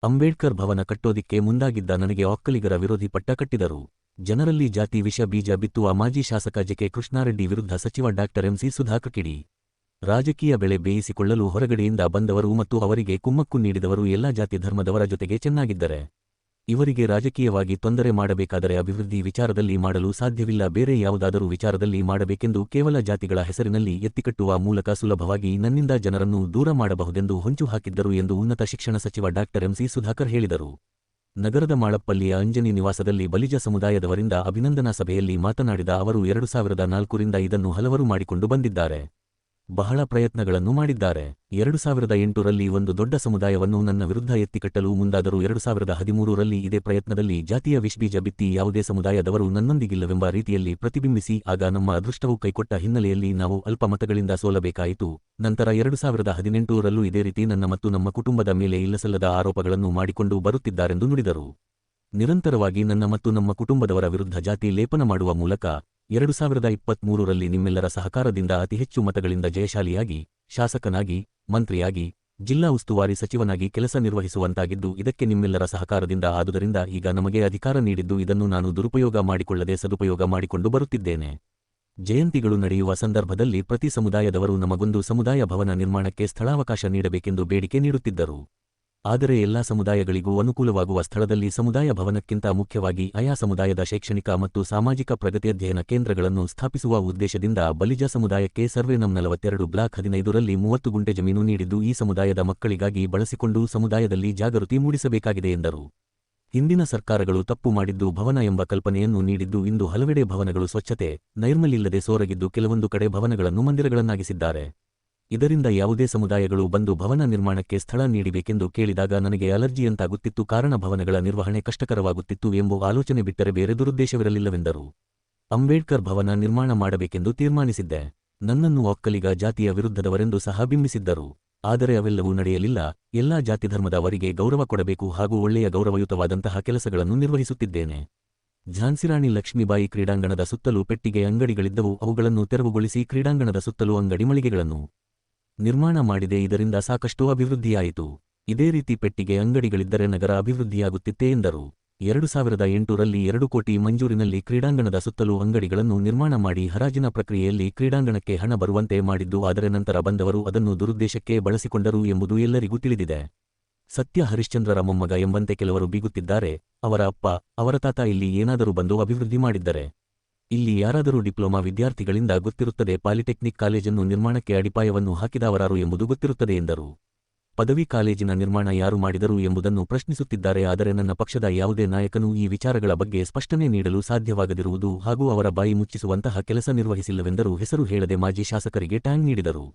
ಅಂಬೇಡ್ಕರ್ ಭವನ ಕಟ್ಟೋದಿಕ್ಕೆ ಮುಂದಾಗಿದ್ದ ನನಗೆ ಒಕ್ಕಲಿಗರ ವಿರೋಧಿ ಪಟ್ಟ ಕಟ್ಟಿದರು. ಜನರಲ್ಲಿ ಜಾತಿ ವಿಷ ಬೀಜ ಬಿತ್ತುವ ಮಾಜಿ ಶಾಸಕ ಜೆ. ಕೆ. ಕೃಷ್ಣಾರೆಡ್ಡಿ ವಿರುದ್ಧ ಸಚಿವ ಡಾ. ಎಂ. ಸಿ. ಸುಧಾಕರ್ ಕಿಡಿ. ರಾಜಕೀಯ ಬೆಳೆ ಬೇಯಿಸಿಕೊಳ್ಳಲು ಹೊರಗಡೆಯಿಂದ ಬಂದವರು ಮತ್ತು ಅವರಿಗೆ ಕುಮ್ಮಕ್ಕು ನೀಡಿದವರು ಎಲ್ಲ ಜಾತಿ ಧರ್ಮದವರ ಜೊತೆಗೆ ಚೆನ್ನಾಗಿದ್ದರೆ ಇವರಿಗೆ ರಾಜಕೀಯವಾಗಿ ತೊಂದರೆ ಮಾಡಬೇಕಾದರೆ ಅಭಿವೃದ್ಧಿ ವಿಚಾರದಲ್ಲಿ ಮಾಡಲು ಸಾಧ್ಯವಿಲ್ಲ, ಬೇರೆ ಯಾವುದಾದರೂ ವಿಚಾರದಲ್ಲಿ ಮಾಡಬೇಕೆಂದು ಕೇವಲ ಜಾತಿಗಳ ಹೆಸರಿನಲ್ಲಿ ಎತ್ತಿಕಟ್ಟುವ ಮೂಲಕ ಸುಲಭವಾಗಿ ನನ್ನಿಂದ ಜನರನ್ನು ದೂರ ಮಾಡಬಹುದೆಂದು ಹೊಂಚು ಹಾಕಿದ್ದರು ಎಂದು ಉನ್ನತ ಶಿಕ್ಷಣ ಸಚಿವ ಡಾ. ಎಂ. ಸಿ. ಸುಧಾಕರ್ ಹೇಳಿದರು. ನಗರದ ಮಾಳಪ್ಪಳ್ಳಿಯ ಅಂಜನಿ ನಿವಾಸದಲ್ಲಿ ಬಲಿಜ ಸಮುದಾಯದವರಿಂದ ಅಭಿನಂದನಾ ಸಭೆಯಲ್ಲಿ ಮಾತನಾಡಿದ ಅವರು 2004ರಿಂದ ಇದನ್ನು ಹಲವರು ಮಾಡಿಕೊಂಡು ಬಂದಿದ್ದಾರೆ. ಬಹಳ ಪ್ರಯತ್ನಗಳನ್ನು ಮಾಡಿದ್ದಾರೆ. 2008ರಲ್ಲಿ ಒಂದು ದೊಡ್ಡ ಸಮುದಾಯವನ್ನು ನನ್ನ ವಿರುದ್ಧ ಎತ್ತಿಕಟ್ಟಲು ಮುಂದಾದರು. 2013ರಲ್ಲಿ ಇದೇ ಪ್ರಯತ್ನದಲ್ಲಿ ಜಾತಿಯ ವಿಷಬೀಜ ಬಿತ್ತಿ ಯಾವುದೇ ಸಮುದಾಯದವರು ನನ್ನೊಂದಿಗಿಲ್ಲವೆಂಬ ರೀತಿಯಲ್ಲಿ ಪ್ರತಿಬಿಂಬಿಸಿ ಆಗ ನಮ್ಮ ಅದೃಷ್ಟವು ಕೈಕೊಟ್ಟ ಹಿನ್ನೆಲೆಯಲ್ಲಿ ನಾವು ಅಲ್ಪ ಮತಗಳಿಂದ ಸೋಲಬೇಕಾಯಿತು. ನಂತರ 2018ರಲ್ಲೂ ಇದೇ ರೀತಿ ನನ್ನ ಮತ್ತು ನಮ್ಮ ಕುಟುಂಬದ ಮೇಲೆ ಇಲ್ಲಸಲ್ಲದ ಆರೋಪಗಳನ್ನು ಮಾಡಿಕೊಂಡು ಬರುತ್ತಿದ್ದಾರೆಂದು ನುಡಿದರು. ನಿರಂತರವಾಗಿ ನನ್ನ ಮತ್ತು ನಮ್ಮ ಕುಟುಂಬದವರ ವಿರುದ್ಧ ಜಾತಿ ಲೇಪನ ಮಾಡುವ ಮೂಲಕ 2023ರಲ್ಲಿ ನಿಮ್ಮೆಲ್ಲರ ಸಹಕಾರದಿಂದ ಅತಿ ಹೆಚ್ಚು ಮತಗಳಿಂದ ಜಯಶಾಲಿಯಾಗಿ ಶಾಸಕನಾಗಿ, ಮಂತ್ರಿಯಾಗಿ, ಜಿಲ್ಲಾ ಉಸ್ತುವಾರಿ ಸಚಿವನಾಗಿ ಕೆಲಸ ನಿರ್ವಹಿಸುವಂತಾಗಿದ್ದು ಇದಕ್ಕೆ ನಿಮ್ಮೆಲ್ಲರ ಸಹಕಾರದಿಂದ ಆದುದರಿಂದ ಈಗ ನಮಗೆ ಅಧಿಕಾರ ನೀಡಿದ್ದು ಇದನ್ನು ನಾನು ದುರುಪಯೋಗ ಮಾಡಿಕೊಳ್ಳದೆ ಸದುಪಯೋಗ ಮಾಡಿಕೊಂಡು ಬರುತ್ತಿದ್ದೇನೆ. ಜಯಂತಿಗಳು ನಡೆಯುವ ಸಂದರ್ಭದಲ್ಲಿ ಪ್ರತಿ ಸಮುದಾಯದವರು ನಮಗೊಂದು ಸಮುದಾಯ ಭವನ ನಿರ್ಮಾಣಕ್ಕೆ ಸ್ಥಳಾವಕಾಶ ನೀಡಬೇಕೆಂದು ಬೇಡಿಕೆ ನೀಡುತ್ತಿದ್ದರು. ಆದರೆ ಎಲ್ಲಾ ಸಮುದಾಯಗಳಿಗೂ ಅನುಕೂಲವಾಗುವ ಸ್ಥಳದಲ್ಲಿ ಸಮುದಾಯ ಭವನಕ್ಕಿಂತ ಮುಖ್ಯವಾಗಿ ಆಯಾ ಸಮುದಾಯದ ಶೈಕ್ಷಣಿಕ ಮತ್ತು ಸಾಮಾಜಿಕ ಪ್ರಗತಿ ಅಧ್ಯಯನ ಕೇಂದ್ರಗಳನ್ನು ಸ್ಥಾಪಿಸುವ ಉದ್ದೇಶದಿಂದ ಬಲಿಜ ಸಮುದಾಯಕ್ಕೆ ಸರ್ವೆ ನಂ 42 ಬ್ಲಾಕ್ 15ರಲ್ಲಿ 30 ಗುಂಟೆ ಜಮೀನು ನೀಡಿದ್ದು ಈ ಸಮುದಾಯದ ಮಕ್ಕಳಿಗಾಗಿ ಬಳಸಿಕೊಂಡು ಸಮುದಾಯದಲ್ಲಿ ಜಾಗೃತಿ ಮೂಡಿಸಬೇಕಾಗಿದೆ ಎಂದರು. ಹಿಂದಿನ ಸರ್ಕಾರಗಳು ತಪ್ಪು ಮಾಡಿದ್ದು ಭವನ ಎಂಬ ಕಲ್ಪನೆಯನ್ನು ನೀಡಿದ್ದು ಇಂದು ಹಲವೆಡೆ ಭವನಗಳು ಸ್ವಚ್ಛತೆ, ನೈರ್ಮಲ್ಯವಿಲ್ಲದೆ ಸೋರಗಿದ್ದು ಕೆಲವೊಂದು ಕಡೆ ಭವನಗಳನ್ನು ಮಂದಿರಗಳನ್ನಾಗಿಸಿದ್ದಾರೆ. ಇದರಿಂದ ಯಾವುದೇ ಸಮುದಾಯಗಳು ಬಂದು ಭವನ ನಿರ್ಮಾಣಕ್ಕೆ ಸ್ಥಳ ನೀಡಬೇಕೆಂದು ಕೇಳಿದಾಗ ನನಗೆ ಅಲರ್ಜಿಯಂತಾಗುತ್ತಿತ್ತು. ಕಾರಣ ಭವನಗಳ ನಿರ್ವಹಣೆ ಕಷ್ಟಕರವಾಗುತ್ತಿತ್ತು ಎಂಬ ಆಲೋಚನೆ ಬಿಟ್ಟರೆ ಬೇರೆ ದುರುದ್ದೇಶವಿರಲಿಲ್ಲವೆಂದರು. ಅಂಬೇಡ್ಕರ್ ಭವನ ನಿರ್ಮಾಣ ಮಾಡಬೇಕೆಂದು ತೀರ್ಮಾನಿಸಿದ್ದೆ. ನನ್ನನ್ನು ಒಕ್ಕಲಿಗ ಜಾತಿಯ ವಿರುದ್ಧದವರೆಂದು ಸಹ ಬಿಂಬಿಸಿದ್ದರು. ಆದರೆ ಅವೆಲ್ಲವೂ ನಡೆಯಲಿಲ್ಲ. ಎಲ್ಲಾ ಜಾತಿ ಧರ್ಮದವರಿಗೆ ಗೌರವ ಕೊಡಬೇಕು ಹಾಗೂ ಒಳ್ಳೆಯ ಗೌರವಯುತವಾದಂತಹ ಕೆಲಸಗಳನ್ನು ನಿರ್ವಹಿಸುತ್ತಿದ್ದೇನೆ. ಝಾನ್ಸಿರಾಣಿ ಲಕ್ಷ್ಮೀಬಾಯಿ ಕ್ರೀಡಾಂಗಣದ ಸುತ್ತಲೂ ಪೆಟ್ಟಿಗೆ ಅಂಗಡಿಗಳಿದ್ದವು. ಅವುಗಳನ್ನು ತೆರವುಗೊಳಿಸಿ ಕ್ರೀಡಾಂಗಣದ ಸುತ್ತಲೂ ಅಂಗಡಿ ಮಳಿಗೆಗಳನ್ನು ನಿರ್ಮಾಣ ಮಾಡಿದೆ. ಇದರಿಂದ ಸಾಕಷ್ಟು ಅಭಿವೃದ್ಧಿಯಾಯಿತು. ಇದೇ ರೀತಿ ಪೆಟ್ಟಿಗೆ ಅಂಗಡಿಗಳಿದ್ದರೆ ನಗರ ಅಭಿವೃದ್ಧಿಯಾಗುತ್ತಿತ್ತೆ ಎಂದರು. 2008ರಲ್ಲಿ 2 ಕೋಟಿ ಮಂಜೂರಿನಲ್ಲಿ ಕ್ರೀಡಾಂಗಣದ ಸುತ್ತಲೂ ಅಂಗಡಿಗಳನ್ನು ನಿರ್ಮಾಣ ಮಾಡಿ ಹರಾಜಿನ ಪ್ರಕ್ರಿಯೆಯಲ್ಲಿ ಕ್ರೀಡಾಂಗಣಕ್ಕೆ ಹಣ ಬರುವಂತೆ ಮಾಡಿದ್ದು, ಆದರೆ ನಂತರ ಬಂದವರು ಅದನ್ನು ದುರುದ್ದೇಶಕ್ಕೆ ಬಳಸಿಕೊಂಡರು ಎಂಬುದು ಎಲ್ಲರಿಗೂ ತಿಳಿದಿದೆ. ಸತ್ಯ ಹರಿಶ್ಚಂದ್ರರ ಮೊಮ್ಮಗ ಎಂಬಂತೆ ಕೆಲವರು ಬೀಗುತ್ತಿದ್ದಾರೆ. ಅವರ ಅಪ್ಪ, ಅವರ ತಾತ ಇಲ್ಲಿ ಏನಾದರೂ ಬಂದು ಅಭಿವೃದ್ಧಿ ಮಾಡಿದ್ದರೆ ಇಲ್ಲಿ ಯಾರಾದರೂ ಡಿಪ್ಲೊಮಾ ವಿದ್ಯಾರ್ಥಿಗಳಿಂದ ಗೊತ್ತಿರುತ್ತದೆ. ಪಾಲಿಟೆಕ್ನಿಕ್ ಕಾಲೇಜನ್ನು ನಿರ್ಮಾಣಕ್ಕೆ ಅಡಿಪಾಯವನ್ನು ಹಾಕಿದವರಾರು ಎಂಬುದು ಗೊತ್ತಿರುತ್ತದೆ ಎಂದರು. ಪದವಿ ಕಾಲೇಜಿನ ನಿರ್ಮಾಣ ಯಾರು ಮಾಡಿದರು ಎಂಬುದನ್ನು ಪ್ರಶ್ನಿಸುತ್ತಿದ್ದಾರೆ. ಆದರೆ ನನ್ನ ಪಕ್ಷದ ಯಾವುದೇ ನಾಯಕನೂ ಈ ವಿಚಾರಗಳ ಬಗ್ಗೆ ಸ್ಪಷ್ಟನೆ ನೀಡಲು ಸಾಧ್ಯವಾಗದಿರುವುದು ಹಾಗೂ ಅವರ ಬಾಯಿ ಮುಚ್ಚಿಸುವಂತಹ ಕೆಲಸ ನಿರ್ವಹಿಸಿಲ್ಲವೆಂದರು. ಹೆಸರು ಹೇಳದೆ ಮಾಜಿ ಶಾಸಕರಿಗೆ ಟ್ಯಾಂಗ್ ನೀಡಿದರು.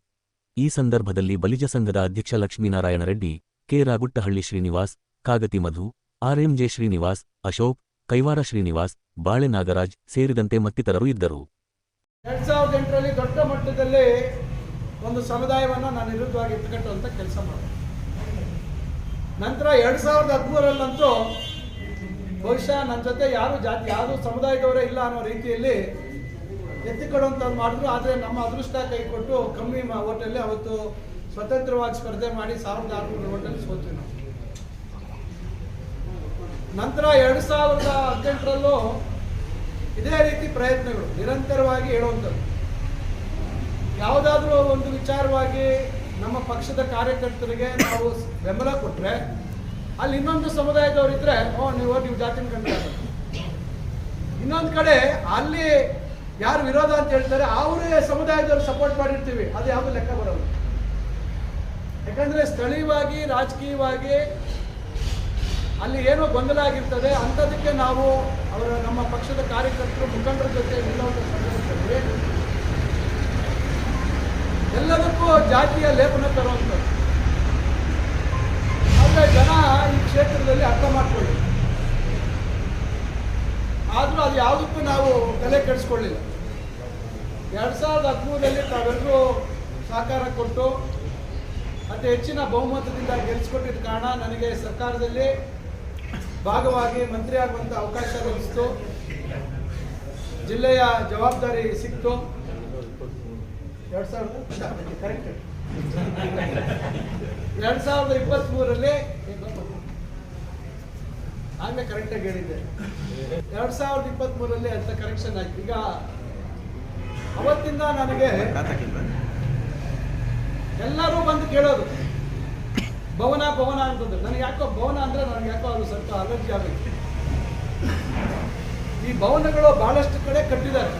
ಈ ಸಂದರ್ಭದಲ್ಲಿ ಬಲಿಜ ಸಂಘದ ಅಧ್ಯಕ್ಷ ಲಕ್ಷ್ಮೀನಾರಾಯಣ ರೆಡ್ಡಿ, ಕೆ. ರಾಗುಟ್ಟಹಳ್ಳಿ ಶ್ರೀನಿವಾಸ್, ಕಾಗತಿ ಮಧು, ಆರ್.ಎಂ.ಜೆ. ಶ್ರೀನಿವಾಸ್, ಅಶೋಕ್, ಕೈವಾರ ಶ್ರೀನಿವಾಸ್, ಬಾಳೆ ನಾಗರಾಜ್ ಸೇರಿದಂತೆ ಮತ್ತಿತರರು ಇದ್ದರು. 2008ರಲ್ಲಿ ದೊಡ್ಡ ಮಟ್ಟದಲ್ಲಿ ಒಂದು ಸಮುದಾಯವನ್ನು ನಾನು ವಿರುದ್ಧವಾಗಿ ಎತ್ತಿಕಟ್ಟುವಂಥ ಕೆಲಸ ಮಾಡಿದೆ. ನಂತರ 2013ರಲ್ಲಂತೂ ಬಹುಶಃ ನನ್ನ ಜೊತೆ ಯಾರು ಸಮುದಾಯದವರೇ ಇಲ್ಲ ಅನ್ನೋ ರೀತಿಯಲ್ಲಿ ಎತ್ತಿಕೊಡುವಂಥದ್ದು ಮಾಡಿದ್ರು. ಆದರೆ ನಮ್ಮ ಅದೃಷ್ಟ ಕೈ ಕೊಟ್ಟು ಕಮ್ಮಿ ಓಟಲ್ಲಿ ಅವತ್ತು ಸ್ವತಂತ್ರವಾಗಿ ಸ್ಪರ್ಧೆ ಮಾಡಿ 1600 ಓಟಲ್ಲಿ ಸೋತ್ವಿ ನಾವು. ನಂತರ 2018ರಲ್ಲೂ ಇದೇ ರೀತಿ ಪ್ರಯತ್ನಗಳು ನಿರಂತರವಾಗಿ ಹೇಳುವಂಥದ್ದು. ಯಾವುದಾದ್ರೂ ಒಂದು ವಿಚಾರವಾಗಿ ನಮ್ಮ ಪಕ್ಷದ ಕಾರ್ಯಕರ್ತರಿಗೆ ನಾವು ಬೆಂಬಲ ಕೊಟ್ಟರೆ ಅಲ್ಲಿ ಇನ್ನೊಂದು ಸಮುದಾಯದವರು ಇದ್ದರೆ ನೀವು ಜಾತಿನ ಕಂಡು, ಇನ್ನೊಂದು ಕಡೆ ಅಲ್ಲಿ ಯಾರು ವಿರೋಧ ಅಂತ ಹೇಳ್ತಾರೆ ಅವರೇ ಸಮುದಾಯದವರು ಸಪೋರ್ಟ್ ಮಾಡಿರ್ತೀವಿ, ಅದು ಯಾವುದು ಲೆಕ್ಕ ಬರೋದು. ಯಾಕಂದರೆ ಸ್ಥಳೀಯವಾಗಿ ರಾಜಕೀಯವಾಗಿ ಅಲ್ಲಿ ಏನೋ ಗೊಂದಲ ಆಗಿರ್ತದೆ. ಅಂಥದಕ್ಕೆ ನಾವು ನಮ್ಮ ಪಕ್ಷದ ಕಾರ್ಯಕರ್ತರು ಮುಖಂಡರ ಜೊತೆ ನಿಲ್ಲುವಂಥ ಸಂದರ್ಭದಲ್ಲಿ ಎಲ್ಲದಕ್ಕೂ ಜಾತಿಯ ಲೇಪನ ತರುವಂಥದ್ದು. ಆದರೆ ಜನ ಈ ಕ್ಷೇತ್ರದಲ್ಲಿ ಅರ್ಥ ಮಾಡ್ಕೊಳ್ಳಿ. ಆದರೂ ಅದು ಯಾವುದಕ್ಕೂ ನಾವು ತಲೆ ಕೆಡಿಸ್ಕೊಳ್ಳಿಲ್ಲ. 2013ರಲ್ಲಿ ತಾವೆಲ್ಲರೂ ಸಹಕಾರ ಕೊಟ್ಟು ಅತಿ ಹೆಚ್ಚಿನ ಬಹುಮತದಿಂದ ಗೆಲ್ಲಿಸ್ಕೊಟ್ಟಿದ್ದ ಕಾರಣ ನನಗೆ ಸರ್ಕಾರದಲ್ಲಿ ಭಾಗವಾಗಿ ಮಂತ್ರಿ ಆಗುವಂಥ ಅವಕಾಶ ಲಭಿಸಿತು. ಜಿಲ್ಲೆಯ ಜವಾಬ್ದಾರಿ ಸಿಕ್ತು. 2023ರಲ್ಲಿ ಆಗಲೇ ಕರೆಕ್ಟಾಗಿ ಹೇಳಿದ್ದೆ. 2023 ಅಂತ ಕರೆಕ್ಷನ್ ಆಯ್ತು. ಈಗ ಅವತ್ತಿಂದ ನನಗೆ ಎಲ್ಲರೂ ಬಂದು ಕೇಳೋದು ಭವನ ಭವನ ಅಂತಂದ್ರೆ, ನನಗೆ ಯಾಕೋ ಭವನ ಅಂದರೆ ನನಗೆ ಯಾಕೋ ಅದು ಸ್ವಲ್ಪ ಅಲರ್ಜಿ ಆಗುತ್ತೆ. ಈ ಭವನಗಳು ಬಹಳಷ್ಟು ಕಡೆ ಕಟ್ಟಿದ್ದಾರೆ,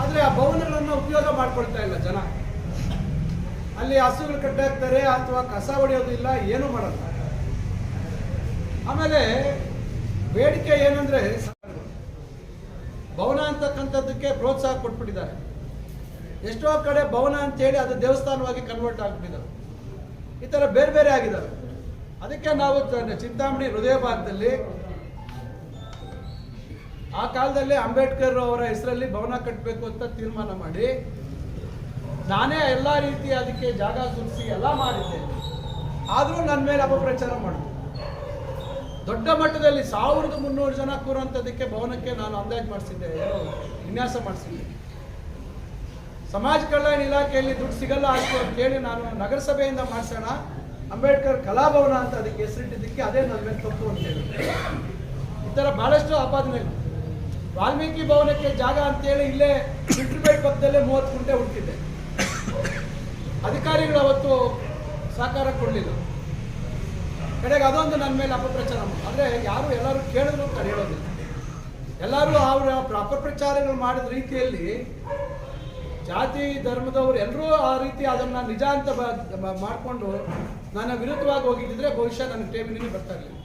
ಆದರೆ ಆ ಭವನಗಳನ್ನು ಉಪಯೋಗ ಮಾಡ್ಕೊಳ್ತಾ ಇಲ್ಲ ಜನ. ಅಲ್ಲಿ ಹಸುಗಳು ಕಟ್ಟಾಕ್ತಾರೆ ಅಥವಾ ಕಸ ಹೊಡೆಯೋದಿಲ್ಲ, ಏನೂ ಮಾಡಲ್ಲ. ಆಮೇಲೆ ಬೇಡಿಕೆ ಏನಂದ್ರೆ ಭವನ ಅಂತಕ್ಕಂಥದ್ದಕ್ಕೆ ಪ್ರೋತ್ಸಾಹ ಕೊಟ್ಬಿಟ್ಟಿದ್ದಾರೆ. ಎಷ್ಟೋ ಕಡೆ ಭವನ ಅಂತೇಳಿ ಅದು ದೇವಸ್ಥಾನವಾಗಿ ಕನ್ವರ್ಟ್ ಆಗ್ಬಿಟ್ಟಿದ್ದಾರೆ. ಈ ಥರ ಬೇರೆ ಬೇರೆ ಆಗಿದ್ದಾರೆ. ಅದಕ್ಕೆ ನಾವು ಚಿಂತಾಮಣಿ ಹೃದಯ ಭಾಗದಲ್ಲಿ ಆ ಕಾಲದಲ್ಲಿ ಅಂಬೇಡ್ಕರ್ ಅವರ ಹೆಸರಲ್ಲಿ ಭವನ ಕಟ್ಟಬೇಕು ಅಂತ ತೀರ್ಮಾನ ಮಾಡಿ ನಾನೇ ಎಲ್ಲ ರೀತಿಯ ಅದಕ್ಕೆ ಜಾಗ ಸುರಿಸಿ ಎಲ್ಲ ಮಾಡಿದ್ದೆ. ಆದರೂ ನನ್ನ ಮೇಲೆ ಅಪಪ್ರಚಾರ ಮಾಡಿದೆ. ದೊಡ್ಡ ಮಟ್ಟದಲ್ಲಿ 1300 ಜನ ಕೂರುವಂಥದ್ದಕ್ಕೆ ಭವನಕ್ಕೆ ನಾನು ಅಂದಾಜು ಮಾಡಿಸಿದ್ದೆ, ಏನೋ ವಿನ್ಯಾಸ ಮಾಡಿಸಿದ್ದೆ. ಸಮಾಜ ಕಲ್ಯಾಣ ಇಲಾಖೆಯಲ್ಲಿ ದುಡ್ಡು ಸಿಗಲ್ಲ ಆಯ್ತು ಅಂತೇಳಿ ನಾನು ನಗರಸಭೆಯಿಂದ ಮಾಡಿಸೋಣ, ಅಂಬೇಡ್ಕರ್ ಕಲಾಭವನ ಅಂತ ಅದಕ್ಕೆ ಹೆಸರಿಟ್ಟಿದ್ದಕ್ಕೆ ಅದೇ ನನ್ನ ಮೇಲೆ ತಪ್ಪು ಅಂತ ಹೇಳಿ ಈ ಥರ ಭಾಳಷ್ಟು ಆಪಾದನೆಗಳು. ವಾಲ್ಮೀಕಿ ಭವನಕ್ಕೆ ಜಾಗ ಅಂತೇಳಿ ಇಲ್ಲೇ ಫಿಲ್ಟರ್ಬೇಟ್ ಪಕ್ಕದಲ್ಲೇ 30 ಗುಂಟೆ ಹುಡುಕಿದ್ದೆ. ಅಧಿಕಾರಿಗಳು ಅವತ್ತು ಸಹಕಾರ ಕೊಡಲಿಲ್ಲ. ಕಡೆಗೆ ಅದೊಂದು ನನ್ನ ಮೇಲೆ ಅಪಪ್ರಚಾರ. ಆದರೆ ಎಲ್ಲರೂ ಕೇಳಿದ್ರು ಹೇಳೋದಿಲ್ಲ. ಎಲ್ಲರೂ ಅವರ ಅಪಪ್ರಚಾರಗಳು ಮಾಡಿದ ರೀತಿಯಲ್ಲಿ ಜಾತಿ ಧರ್ಮದವರು ಎಲ್ಲರೂ ಆ ರೀತಿ ಅದನ್ನು ನಿಜ ಅಂತ ಮಾಡಿಕೊಂಡು ನನ್ನ ವಿರುದ್ಧವಾಗಿ ಹೋಗಿದ್ದಿದ್ರೆ ಬಹುಶಃ ನನ್ನ ಟೇಬಲಿನಲ್ಲಿ ಬರ್ತಾ ಇರಲಿಲ್ಲ.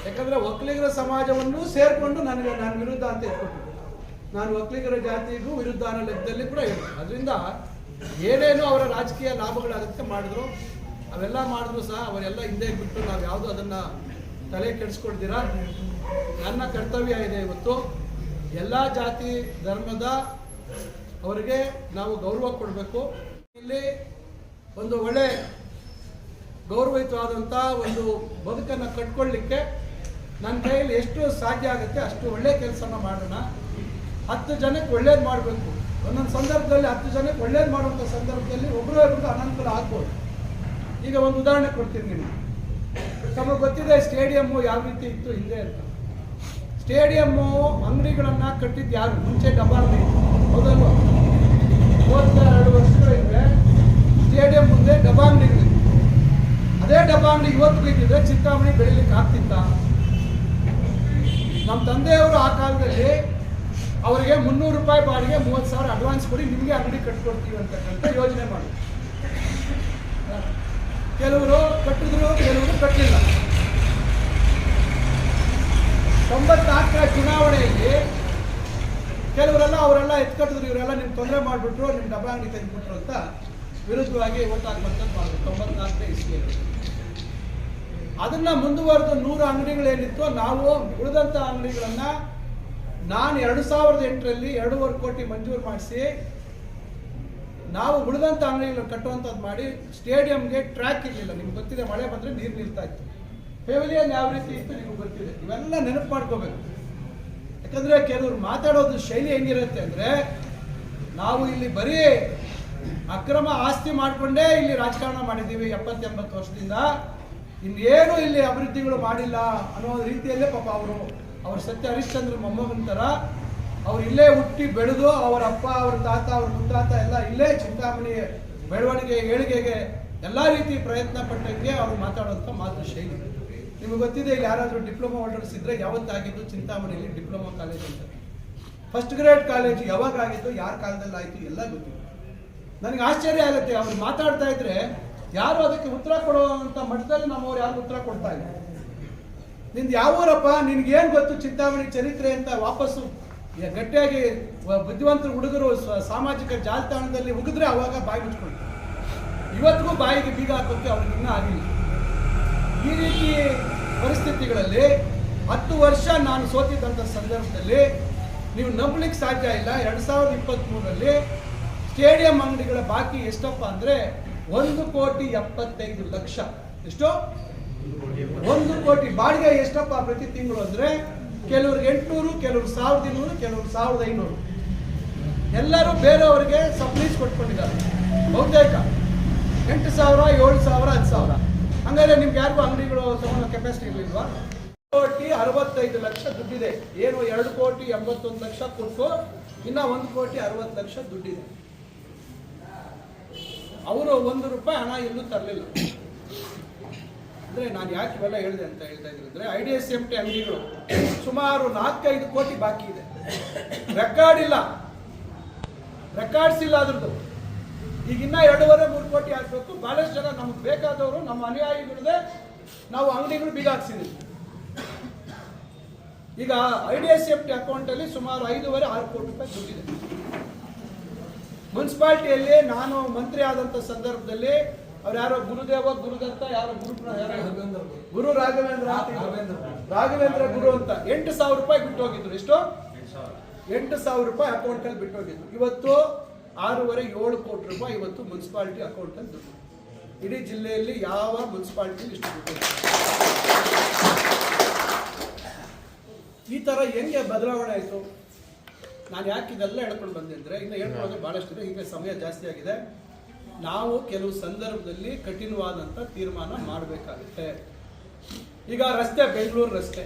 ಯಾಕಂದರೆ ಒಕ್ಕಲಿಗರ ಸಮಾಜವನ್ನು ಸೇರಿಕೊಂಡು ನನಗೆ ನಾನು ವಿರುದ್ಧ ಅಂತ ಇಟ್ಕೊಟ್ಟಿದ್ದೆ. ನಾನು ಒಕ್ಕಲಿಗರ ಜಾತಿಗೂ ವಿರುದ್ಧ ಅನ್ನೋ ಲೆಕ್ಕದಲ್ಲಿ ಕೂಡ ಹೇಳಿದೆ. ಅದರಿಂದ ಏನೇನು ಅವರ ರಾಜಕೀಯ ಲಾಭಗಳಾಗಕ್ಕೆ ಮಾಡಿದ್ರು ಅವೆಲ್ಲ ಮಾಡಿದ್ರು ಸಹ ಅವರೆಲ್ಲ ಹಿಂದೆ ಬಿಟ್ಟು ನಾವು ಯಾವುದು ಅದನ್ನು ತಲೆ ಕೆಡಿಸ್ಕೊಳ್ತೀರ. ನನ್ನ ಕರ್ತವ್ಯ ಇದೆ ಇವತ್ತು ಎಲ್ಲ ಜಾತಿ ಧರ್ಮದ ಅವರಿಗೆ ನಾವು ಗೌರವ ಕೊಡಬೇಕು. ಇಲ್ಲಿ ಒಂದು ಒಳ್ಳೆ ಗೌರವಯುತವಾದಂಥ ಒಂದು ಬದುಕನ್ನು ಕಟ್ಕೊಳ್ಳಿಕ್ಕೆ ನನ್ನ ಕೈಯಲ್ಲಿ ಎಷ್ಟು ಸಾಧ್ಯ ಆಗುತ್ತೆ ಅಷ್ಟು ಒಳ್ಳೆ ಕೆಲಸನ ಮಾಡೋಣ. 10 ಜನಕ್ಕೆ ಒಳ್ಳೇದು ಮಾಡಬೇಕು. ಒಂದೊಂದು ಸಂದರ್ಭದಲ್ಲಿ 10 ಜನಕ್ಕೆ ಒಳ್ಳೇದು ಮಾಡುವಂಥ ಸಂದರ್ಭದಲ್ಲಿ ಒಬ್ಬರಿಗೂ ಅನನುಕೂಲ ಆಗ್ಬೋದು. ಈಗ ಒಂದು ಉದಾಹರಣೆ ಕೊಡ್ತೀನಿ ನಿಮಗೆ. ತಮಗೆ ಗೊತ್ತಿದೆ ಸ್ಟೇಡಿಯಮ್ಮು ಯಾವ ರೀತಿ ಇತ್ತು ಹಿಂದೆ ಅಂತ. ಸ್ಟೇಡಿಯಮ್ಮು ಅಂಗಡಿಗಳನ್ನು ಕಟ್ಟಿದ್ದು ಯಾರು? ಮುಂಚೆ ಡಬ್ಬಾಂಗಡಿ, ಹೌದಲ್ವ? 32 ವರ್ಷಗಳ ಹಿಂದೆ ಸ್ಟೇಡಿಯಂ ಮುಂದೆ ಡಬ್ಬಾಂಗಡಿಗಳಿವೆ. ಅದೇ ಡಬ್ಬಾಂಗಡಿ ಇವತ್ತು ಇದ್ದಿದ್ರೆ ಚಿಂತಾಮಣಿ ಬೆಳಿಲಿಕ್ಕೆ ಆಗ್ತಿತ್ತ? ನಮ್ಮ ತಂದೆಯವರು ಆ ಕಾಲದಲ್ಲಿ ಅವರಿಗೆ 300 ರೂಪಾಯಿ ಬಾಡಿಗೆ 30,000 ಅಡ್ವಾನ್ಸ್ ಕೊಡಿ, ನಿಮಗೆ ಅಂಗಡಿ ಕಟ್ಕೊಡ್ತೀವಿ ಅಂತಕ್ಕಂಥ ಯೋಜನೆ ಮಾಡಿ ಕೆಲವರು ಕಟ್ಟಿದ್ರು, ಕೆಲವರು ಕಟ್ಟಲಿಲ್ಲ. 94ರ ಚುನಾವಣೆಯಲ್ಲಿ ಅವರೆಲ್ಲ ಎತ್ಕಟ್ಟಿದ್ರು, ಇವರೆಲ್ಲ ನಿಮ್ಗೆ ತೊಂದರೆ ಮಾಡಿಬಿಟ್ರು, ನಿಮ್ಮ ಡಬ್ಬ ಅಂಗಡಿ ತೆಗೆದುಬಿಟ್ರು ಅಂತ ವಿರುದ್ಧವಾಗಿ ಓಟ್ ಹಾಕ್ಬೇಕಂತ ಮಾಡಿದ್ರು 94ನೇ ಇಸ್ವಿಯಲ್ಲಿ. ಅದನ್ನ ಮುಂದುವರೆದು 100 ಅಂಗಡಿಗಳೇನಿತ್ತು, ನಾವು ಉಳಿದಂಥ ಅಂಗಡಿಗಳನ್ನು ನಾನು 2008ರಲ್ಲಿ 2.5 ಕೋಟಿ ಮಂಜೂರು ಮಾಡಿಸಿ ನಾವು ಉಳಿದಂಥ ಅಂಗಡಿಗಳನ್ನು ಕಟ್ಟುವಂಥದ್ದು ಮಾಡಿ ಸ್ಟೇಡಿಯಂಗೆ ಟ್ರ್ಯಾಕ್ ಇರಲಿಲ್ಲ. ನಿಮ್ಗೆ ಗೊತ್ತಿದೆ, ಮಳೆ ಬಂದರೆ ನೀರು ನಿಲ್ತಾ ಇತ್ತು. ಪೆವಿಲಿಯನ್ ಯಾವ ರೀತಿ ಇತ್ತು ನಿಮ್ಗೆ ಗೊತ್ತಿದೆ. ಇವೆಲ್ಲ ನೆನಪು ಮಾಡ್ಕೋಬೇಕು. ಯಾಕಂದರೆ ಕೆಲವರು ಮಾತಾಡೋದು ಶೈಲಿ ಹೆಂಗಿರುತ್ತೆ ಅಂದರೆ, ನಾವು ಇಲ್ಲಿ ಬರೀ ಅಕ್ರಮ ಆಸ್ತಿ ಮಾಡಿಕೊಂಡೇ ಇಲ್ಲಿ ರಾಜಕಾರಣ ಮಾಡಿದ್ದೀವಿ 70-80 ವರ್ಷದಿಂದ, ಇನ್ನೇನು ಇಲ್ಲಿ ಅಭಿವೃದ್ಧಿಗಳು ಮಾಡಿಲ್ಲ ಅನ್ನೋ ರೀತಿಯಲ್ಲೇ ಪಾಪ ಅವ್ರ ಸತ್ಯ ಹರಿಶ್ಚಂದ್ರ ಮೊಮ್ಮಗನ ಥರ ಅವ್ರು ಇಲ್ಲೇ ಹುಟ್ಟಿ ಬೆಳೆದು ಅವರ ಅಪ್ಪ, ಅವ್ರ ತಾತ, ಅವ್ರ ಮುತ್ತಾತ ಎಲ್ಲ ಇಲ್ಲೇ ಚಿಂತಾಮಣಿ ಬೆಳವಣಿಗೆ ಏಳಿಗೆಗೆ ಎಲ್ಲ ರೀತಿ ಪ್ರಯತ್ನ ಪಟ್ಟಂಗೆ ಅವ್ರು ಮಾತಾಡುವಂಥ ಮಾತು ಶೈಲಿ. ನಿಮಗೆ ಗೊತ್ತಿದೆ, ಇಲ್ಲಿ ಯಾರಾದರೂ ಡಿಪ್ಲೊಮಾ ಹೋಲ್ಡರ್ಸ್ ಇದ್ದರೆ ಯಾವತ್ತಾಗಿದ್ದು ಚಿಂತಾಮಣಿಯಲ್ಲಿ ಡಿಪ್ಲೊಮಾ ಕಾಲೇಜ್ ಅಂತ. ಫಸ್ಟ್ ಗ್ರೇಡ್ ಕಾಲೇಜ್ ಯಾವಾಗ ಆಗಿತ್ತು, ಯಾರ ಕಾಲದಲ್ಲಿ ಆಯಿತು ಎಲ್ಲ ಗೊತ್ತಿದೆ. ನನಗೆ ಆಶ್ಚರ್ಯ ಆಗುತ್ತೆ, ಅವ್ರು ಮಾತಾಡ್ತಾ ಇದ್ರೆ ಯಾರು ಅದಕ್ಕೆ ಉತ್ತರ ಕೊಡುವಂಥ ಮಟ್ಟದಲ್ಲಿ ನಮ್ಮವ್ರು ಯಾರು ಉತ್ತರ ಕೊಡ್ತಾ ಇಲ್ಲ. ನಿಂದು ಯಾವ ಊರಪ್ಪ, ನಿನ್ಗೇನು ಗೊತ್ತು ಚಿಂತಾಮಣಿ ಚರಿತ್ರೆ ಅಂತ ವಾಪಸ್ಸು ಗಟ್ಟಿಯಾಗಿ ಬುದ್ಧಿವಂತರು ಹುಡುಗರು ಸಾಮಾಜಿಕ ಜಾಲತಾಣದಲ್ಲಿ ಉಗಿದ್ರೆ ಅವಾಗ ಬಾಯಿ ಮುಚ್ಕೊಂಡು ಇವತ್ತಿಗೂ ಬಾಯಿಗೆ ಬೀಗ ಹಾಕೋಕ್ಕೆ ಅವ್ರಿಗೆ ಇನ್ನೂ ಆಗಿಲ್ಲ. ಈ ರೀತಿ ಪರಿಸ್ಥಿತಿಗಳಲ್ಲಿ 10 ವರ್ಷ ನಾನು ಸೋತಿದ್ದಂಥ ಸಂದರ್ಭದಲ್ಲಿ ನೀವು ನಂಬಲಿಕ್ಕೆ ಸಾಧ್ಯ ಇಲ್ಲ. 2023ರಲ್ಲಿ ಸ್ಟೇಡಿಯಂ ಅಂಗಡಿಗಳ ಬಾಕಿ ಎಷ್ಟಪ್ಪ ಅಂದರೆ 1,75,00,000. ಎಷ್ಟು? 1 ಕೋಟಿ. ಬಾಡಿಗೆ ಎಷ್ಟಪ್ಪ ಪ್ರತಿ ತಿಂಗಳು ಅಂದರೆ ಕೆಲವ್ರಿಗೆ 800, ಕೆಲವ್ರು 1,200, ಕೆಲವ್ರು 1,500. ಎಲ್ಲರೂ ಬೇರೆಯವರಿಗೆ ಸಬ್ಲೀಸ್ ಕೊಟ್ಕೊಂಡಿದ್ದಾರೆ. ಬಹುತೇಕ 8,000, 7,000, 10,000. ಹಂಗಾದ್ರೆ ನಿಮ್ಗೆ ಯಾರಿಗೂ ಅಂಗಡಿಗಳು ತಗೊಳ್ಳೋ ಕೆಪಾಸಿಟಿ ಇರಲಿಲ್ವಾ? 1,65,00,000 ದುಡ್ಡಿದೆ. ಏನು 2,81,00,000 ಕೊಟ್ಟು ಇನ್ನ 1,60,00,000 ದುಡ್ಡಿದೆ. ಅವರು ₹1 ಹಣ ಎಲ್ಲೂ ತರಲಿಲ್ಲ. ಅಂದ್ರೆ ನಾನು ಯಾಕೆ ಇವೆಲ್ಲ ಹೇಳಿದೆ ಅಂತ ಹೇಳ್ತಾ ಇದ್ದೀನಿ ಅಂದ್ರೆ, IDSMT ಅಂಗಡಿಗಳು ಸುಮಾರು 4-5 ಕೋಟಿ ಬಾಕಿ ಇದೆ. ರೆಕಾರ್ಡ್ ಇಲ್ಲ, ರೆಕಾರ್ಡ್ಸ್ ಇಲ್ಲ ಅದ್ರದ್ದು. ಈಗ ಇನ್ನ 2.5-3 ಕೋಟಿ ಹಾಕ್ಬೇಕು. ಬಹಳಷ್ಟು ಜನ ನಮ್ಗೆ ಬೇಕಾದವರು, ನಮ್ಮ ಅನುಯಾಯಿಗಳದೇ ನಾವು ಅಂಗಡಿಗಳು ಬೀಗ ಹಾಕ್ಸಿದ್ದೀವಿ. ಈಗ IDSMT ಅಕೌಂಟ್ ಅಲ್ಲಿ ಸುಮಾರು 5.5-6 ಕೋಟಿ ರೂಪಾಯಿ ದುಡ್ಡಿದೆ. ಮುನ್ಸಿಪಾಲಿಟಿಯಲ್ಲಿ ನಾನು ಮಂತ್ರಿ ಆದಂತ ಸಂದರ್ಭದಲ್ಲಿ ಅವ್ರು ಯಾರೋ ಗುರುದತ್ತ ಯಾರೋ ಗುರು ರಾಘವೇಂದ್ರ ಗುರು ಅಂತ 8,000 ರೂಪಾಯಿ ಬಿಟ್ಟು ಹೋಗಿದ್ರು. ಎಷ್ಟು? 8,000 ರೂಪಾಯಿ ಅಕೌಂಟ್ ಅಲ್ಲಿ ಬಿಟ್ಟು ಹೋಗಿದ್ರು. ಇವತ್ತು 6.5-7 ಕೋಟಿ ರೂಪಾಯಿ ಇವತ್ತು ಮುನ್ಸಿಪಾಲಿಟಿ ಅಕೌಂಟ್ ಅಲ್ಲಿ ದುಡ್ಡು. ಇಡೀ ಜಿಲ್ಲೆಯಲ್ಲಿ ಯಾವ ಮುನ್ಸಿಪಾಲಿಟಿ ಇಷ್ಟು ದುಡ್ಡು? ಈ ತರ ಹೆಂಗೆ ಬದಲಾವಣೆ ಆಯಿತು? ನಾನು ಯಾಕೆ ಇದೆಲ್ಲ ಹೇಳ್ಕೊಂಡು ಬಂದೆ ಅಂದರೆ, ಇನ್ನು ಹೇಳ್ಕೊಳ್ಳೋದು ಭಾಳಷ್ಟಿದೆ, ಈಗ ಸಮಯ ಜಾಸ್ತಿ ಆಗಿದೆ. ನಾವು ಕೆಲವು ಸಂದರ್ಭದಲ್ಲಿ ಕಠಿಣವಾದಂಥ ತೀರ್ಮಾನ ಮಾಡಬೇಕಾಗುತ್ತೆ. ಈಗ ರಸ್ತೆ, ಬೆಂಗಳೂರು ರಸ್ತೆ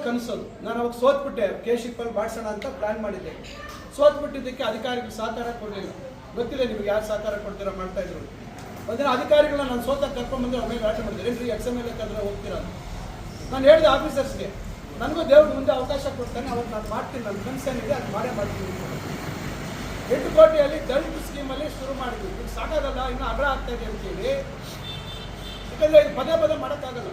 ಕನಸೋದು. ನಾನು ಅವಾಗ ಸೋತ್ಬಿಟ್ಟೆ. ಕೇಶಿಪಲ್ಲಿ ಮಾಡಿಸೋಣ ಅಂತ ಪ್ಲಾನ್ ಮಾಡಿದ್ದೆ. ಸೋತ್ಬಿಟ್ಟಿದ್ದಕ್ಕೆ ಅಧಿಕಾರಿಗಳು ಸಹಕಾರ ಕೊಡಲಿಲ್ಲ. ಗೊತ್ತಿಲ್ಲ ನಿಮಗೆ ಯಾರು ಸಹಕಾರ ಕೊಡ್ತೀರಾ ಮಾಡ್ತಾ ಇದ್ರು. ಒಂದಿನ ಅಧಿಕಾರಿಗಳನ್ನ ನಾನು ಸೋತಾಗ ಕರ್ಕೊಂಡ್ಬಂದ್ರೆ ಆಮೇಲೆ ಗಲಾಟೆ ಮಾಡಿದೆ. ಏನ್ರಿ XML ಯಾಕಂದ್ರೆ ಹೋಗ್ತೀರಾ? ನಾನು ಹೇಳಿದೆ ಆಫೀಸರ್ಸ್ಗೆ, ನನಗೂ ದೇವ್ರ ಮುಂದೆ ಅವಕಾಶ ಕೊಡ್ತಾನೆ, ಅವತ್ತು ನಾನು ಮಾಡ್ತೀನಿ, ನನ್ನ ಕನಸೇನಿದೆ ಅದು ಮಾಡೇ ಮಾಡ್ತೀನಿ. 8 ಕೋಟಿಯಲ್ಲಿ ದಲಿತ ಸ್ಕೀಮಲ್ಲಿ ಶುರು ಮಾಡಿದ್ವಿ. ಈಗ ಸಾಕಾಗಲ್ಲ, ಇನ್ನೂ ಅಗಲ ಆಗ್ತಾ ಇದೆ ಅಂತೇಳಿ. ಯಾಕಂದರೆ ಇದು ಪದೇ ಮಾಡೋಕ್ಕಾಗಲ್ಲ.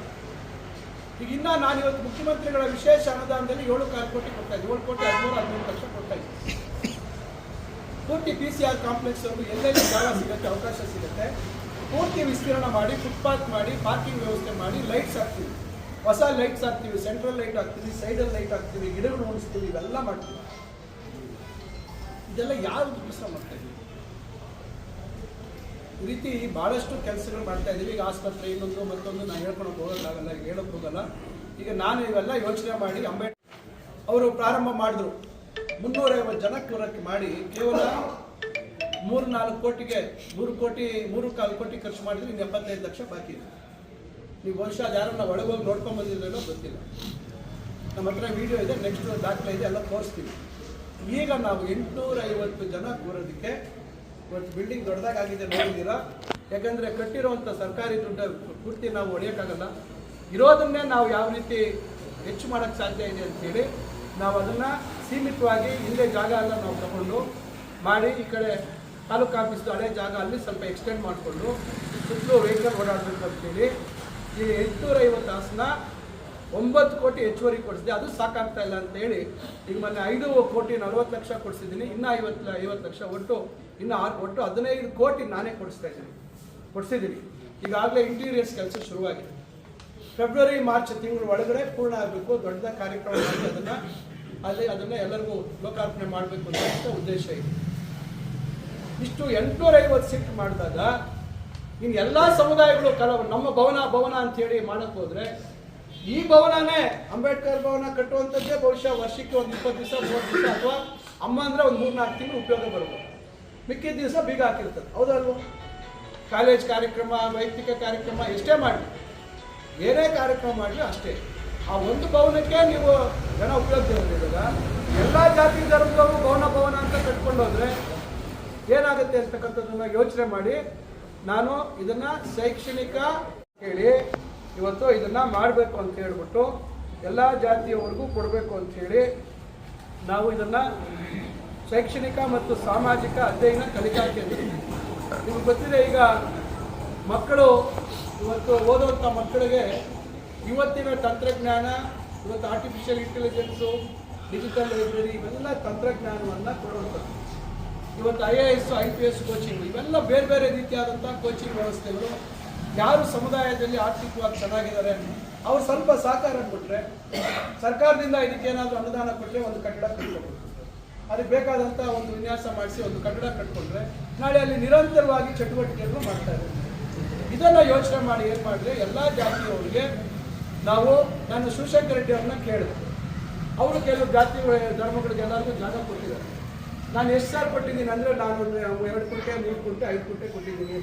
ಈಗ ಇನ್ನೂ ನಾನು ಇವತ್ತು ಮುಖ್ಯಮಂತ್ರಿಗಳ ವಿಶೇಷ ಅನುದಾನದಲ್ಲಿ 7.5 ಕೋಟಿ ಕೊಡ್ತಾ ಇದ್ದೆ. 7,13,18 ಲಕ್ಷ ಕೊಡ್ತಾ ಇದ್ದೆ. ಪೂರ್ತಿ PCR ಕಾಂಪ್ಲೆಕ್ಸ್ ಅವರು ಎಲ್ಲೆಲ್ಲಿ ಜಾಗ ಸಿಗುತ್ತೆ, ಅವಕಾಶ ಸಿಗುತ್ತೆ, ಪೂರ್ತಿ ವಿಸ್ತೀರ್ಣ ಮಾಡಿ, ಫುಟ್ಪಾತ್ ಮಾಡಿ, ಪಾರ್ಕಿಂಗ್ ವ್ಯವಸ್ಥೆ ಮಾಡಿ, ಲೈಟ್ಸ್ ಹಾಕ್ತೀವಿ, ಹೊಸ ಲೈಟ್ಸ್ ಹಾಕ್ತೀವಿ, ಸೆಂಟ್ರಲ್ ಲೈಟ್ ಹಾಕ್ತೀವಿ, ಸೈಡಲ್ಲಿ ಲೈಟ್ ಹಾಕ್ತೀವಿ, ಗಿಡಗಳು ಉಳಿಸ್ತೀವಿ, ಇವೆಲ್ಲ ಮಾಡ್ತೀವಿ. ಇದೆಲ್ಲ ಯಾರು ಕೆಲಸ ಮಾಡ್ತಾ ಇದ್ದೀವಿ? ಈ ರೀತಿ ಭಾಳಷ್ಟು ಕೆಲಸಗಳು ಮಾಡ್ತಾ ಇದ್ದೀವಿ. ಈಗ ಆಸ್ಪತ್ರೆ, ಇನ್ನೊಂದು ಮತ್ತೊಂದು ನಾನು ಹೇಳ್ಕೊಂಡು ಹೋಗೋಕ್ಕಾಗಲ್ಲ, ಈಗ ಹೇಳೋಕ್ಕೆ ಹೋಗಲ್ಲ. ಈಗ ನಾನು ಇವೆಲ್ಲ ಯೋಚನೆ ಮಾಡಿ ಅಂಬೇಡ್ಕರ್ ಅವರು ಪ್ರಾರಂಭ ಮಾಡಿದ್ರು. 350 ಜನ ಕೂರಕ್ಕೆ ಮಾಡಿ ಕೇವಲ 3-4 ಕೋಟಿಗೆ 3.25 ಕೋಟಿ ಖರ್ಚು ಮಾಡಿದ್ರೆ ಇನ್ನು 75 ಲಕ್ಷ ಬಾಕಿ ಇದೆ. ನೀವು ಬಹುಶಃ ಯಾರನ್ನ ಒಳಗೋಗಿ ನೋಡ್ಕೊಂಡು ಬಂದಿದ್ರೇನೋ ಗೊತ್ತಿಲ್ಲ. ನಮ್ಮ ಹತ್ರ ವಿಡಿಯೋ ಇದೆ, ನೆಕ್ಸ್ಟ್ ದಾಖಲೆ ಇದೆ, ಎಲ್ಲ ತೋರಿಸ್ತೀವಿ. ಈಗ ನಾವು 850 ಜನ ಕೂರೋದಕ್ಕೆ ಇವತ್ತು ಬಿಲ್ಡಿಂಗ್ ದೊಡ್ಡದಾಗಿದೆ, ನೋಡಿದ್ದೀರಾ. ಯಾಕಂದರೆ ಕಟ್ಟಿರೋವಂಥ ಸರ್ಕಾರಿ ದುಡ್ಡು ಪೂರ್ತಿ ನಾವು ಹೊಡೆಯೋಕ್ಕಾಗಲ್ಲ. ಇರೋದನ್ನೇ ನಾವು ಯಾವ ರೀತಿ ಹೆಚ್ಚು ಮಾಡೋಕ್ಕೆ ಸಾಧ್ಯ ಇದೆ ಅಂಥೇಳಿ ನಾವು ಅದನ್ನು ಸೀಮಿತವಾಗಿ ಇಲ್ಲೇ ಜಾಗ ಎಲ್ಲ ನಾವು ತಗೊಂಡು ಮಾಡಿ, ಈ ಕಡೆ ತಾಲೂಕು ಆಫೀಸ್ದು ಹಳೆ ಜಾಗ ಅಲ್ಲಿ ಸ್ವಲ್ಪ ಎಕ್ಸ್ಟೆಂಡ್ ಮಾಡಿಕೊಂಡು ಸುತ್ತಲೂ ವೆಹಿಕಲ್ ಓಡಾಡಬೇಕು ಅಂತೇಳಿ ಈ 850 ಹಾಸನ 9 ಕೋಟಿ ಹೆಚ್ಚುವರಿ ಕೊಡಿಸಿದೆ. ಅದು ಸಾಕಾಗ್ತಾ ಇಲ್ಲ ಅಂತೇಳಿ ಈಗ ಮೊನ್ನೆ 5 ಕೋಟಿ 40 ಲಕ್ಷ ಕೊಡಿಸಿದ್ದೀನಿ. ಇನ್ನೂ 50 ಲಕ್ಷ ಒಟ್ಟು 15 ಕೋಟಿ ನಾನೇ ಕೊಡಿಸಿದ್ದೀನಿ. ಈಗಾಗಲೇ ಇಂಟೀರಿಯರ್ಸ್ ಕೆಲಸ ಶುರುವಾಗಿದೆ. ಫೆಬ್ರವರಿ ಮಾರ್ಚ್ ತಿಂಗಳ ಒಳಗಡೆ ಪೂರ್ಣ ಆಗಬೇಕು. ದೊಡ್ಡದಾಗಿ ಕಾರ್ಯಕ್ರಮ ಮಾಡಿ ಅದನ್ನು ಎಲ್ಲರಿಗೂ ಲೋಕಾರ್ಪಣೆ ಮಾಡಬೇಕು ಅಂತ ಉದ್ದೇಶ ಇದೆ. ಇಷ್ಟು 850 ಶಿಫ್ಟ್ ಮಾಡಿದಾಗ ಇನ್ನು ಎಲ್ಲ ಸಮುದಾಯಗಳು ನಮ್ಮ ಭವನ ಅಂತೇಳಿ ಮಾಡಕ್ಕೆ ಹೋದ್ರೆ, ಈ ಭವನನೇ ಅಂಬೇಡ್ಕರ್ ಭವನ ಕಟ್ಟುವಂಥದ್ದೇ ಬಹುಶಃ ವರ್ಷಕ್ಕೆ ಒಂದು 20 ದಿವಸ 30 ದಿವಸ ಅಥವಾ ಅಮ್ಮ ಅಂದರೆ ಒಂದು 3-4 ತಿಂಗಳು ಉಪಯೋಗ ಬರ್ಬೋದು. ಮಿಕ್ಕಿದ ದಿವಸ ಬೀಗ ಹಾಕಿರ್ತದೆ. ಹೌದಲ್ವ? ಕಾಲೇಜ್ ಕಾರ್ಯಕ್ರಮ, ವೈಯಕ್ತಿಕ ಕಾರ್ಯಕ್ರಮ ಎಷ್ಟೇ ಮಾಡಲಿ, ಏನೇ ಕಾರ್ಯಕ್ರಮ ಮಾಡಲಿ ಅಷ್ಟೇ. ಆ ಒಂದು ಭವನಕ್ಕೆ ನೀವು ಜನ ಉಪಯೋಗ ಎಲ್ಲ ಜಾತಿ ಧರ್ಮದವರು ಭವನ ಅಂತ ಕಟ್ಕೊಂಡು ಹೋದ್ರೆ ಏನಾಗುತ್ತೆ ಅಂತಕ್ಕಂಥದ್ದನ್ನ ಯೋಚನೆ ಮಾಡಿ ನಾನು ಇದನ್ನ ಶೈಕ್ಷಣಿಕ ಹೇಳಿ ಇವತ್ತು ಇದನ್ನ ಮಾಡಬೇಕು ಅಂತ ಹೇಳ್ಬಿಟ್ಟು ಎಲ್ಲ ಜಾತಿಯವರಿಗೂ ಕೊಡಬೇಕು ಅಂತ ಹೇಳಿ ನಾವು ಇದನ್ನ ಶೈಕ್ಷಣಿಕ ಮತ್ತು ಸಾಮಾಜಿಕ ಅಧ್ಯಯನ ಕಲಿಕಾ ಕೇಂದ್ರ. ನಿಮ್ಗೆ ಗೊತ್ತಿದೆ, ಈಗ ಮಕ್ಕಳು ಇವತ್ತು ಓದುವಂಥ ಮಕ್ಕಳಿಗೆ ಇವತ್ತಿನ ತಂತ್ರಜ್ಞಾನ, ಇವತ್ತು ಆರ್ಟಿಫಿಷಿಯಲ್ ಇಂಟೆಲಿಜೆನ್ಸು, ಡಿಜಿಟಲ್ ಲೈಬ್ರರಿ, ಇವೆಲ್ಲ ತಂತ್ರಜ್ಞಾನವನ್ನು ಕೊಡುವಂಥದ್ದು. ಇವತ್ತು IAS IPS ಕೋಚಿಂಗ್, ಇವೆಲ್ಲ ಬೇರೆ ಬೇರೆ ರೀತಿಯಾದಂಥ ಕೋಚಿಂಗ್ ವ್ಯವಸ್ಥೆಗಳು. ಯಾರು ಸಮುದಾಯದಲ್ಲಿ ಆರ್ಥಿಕವಾಗಿ ಚೆನ್ನಾಗಿದ್ದಾರೆ ಅವ್ರು ಸ್ವಲ್ಪ ಸಹಕಾರ ಕೊಟ್ಟರೆ, ಸರ್ಕಾರದಿಂದ ಇದಕ್ಕೇನಾದರೂ ಅನುದಾನ ಕೊಟ್ಟರೆ ಒಂದು ಕಟ್ಟಡ ಕಟ್ಕೊಬೋದು. ಅದಕ್ಕೆ ಬೇಕಾದಂಥ ಒಂದು ವಿನ್ಯಾಸ ಮಾಡಿಸಿ ಒಂದು ಕಟ್ಟಡ ಕಟ್ಕೊಂಡ್ರೆ ನಾಳೆ ಅಲ್ಲಿ ನಿರಂತರವಾಗಿ ಚಟುವಟಿಕೆಗಳು ಮಾಡ್ತಾ ಇದ್ದಾರೆ. ಇದನ್ನು ಯೋಚನೆ ಮಾಡಿ ಏನು ಮಾಡಿದ್ರೆ, ಎಲ್ಲ ಜಾತಿಯವರಿಗೆ ನಾನು ಶಿವಶಂಕರ್ ರೆಡ್ಡಿ ಅವ್ರನ್ನ ಕೇಳಿದೆ. ಅವರು ಕೆಲವು ಜಾತಿ ಧರ್ಮಗಳಿಗೆ ಎಲ್ಲರಿಗೂ ಜಾಗ ಕೊಟ್ಟಿದ್ದಾರೆ. ನಾನು ಎಷ್ಟು ಸಾರಿ ಕೊಟ್ಟಿದ್ದೀನಿ ಅಂದರೆ, ನಾನು 2 ಕುಂಟೆ 3 ಕುಂಟೆ 5 ಕುಂಟೆ ಕೊಟ್ಟಿದ್ದೀನಿ.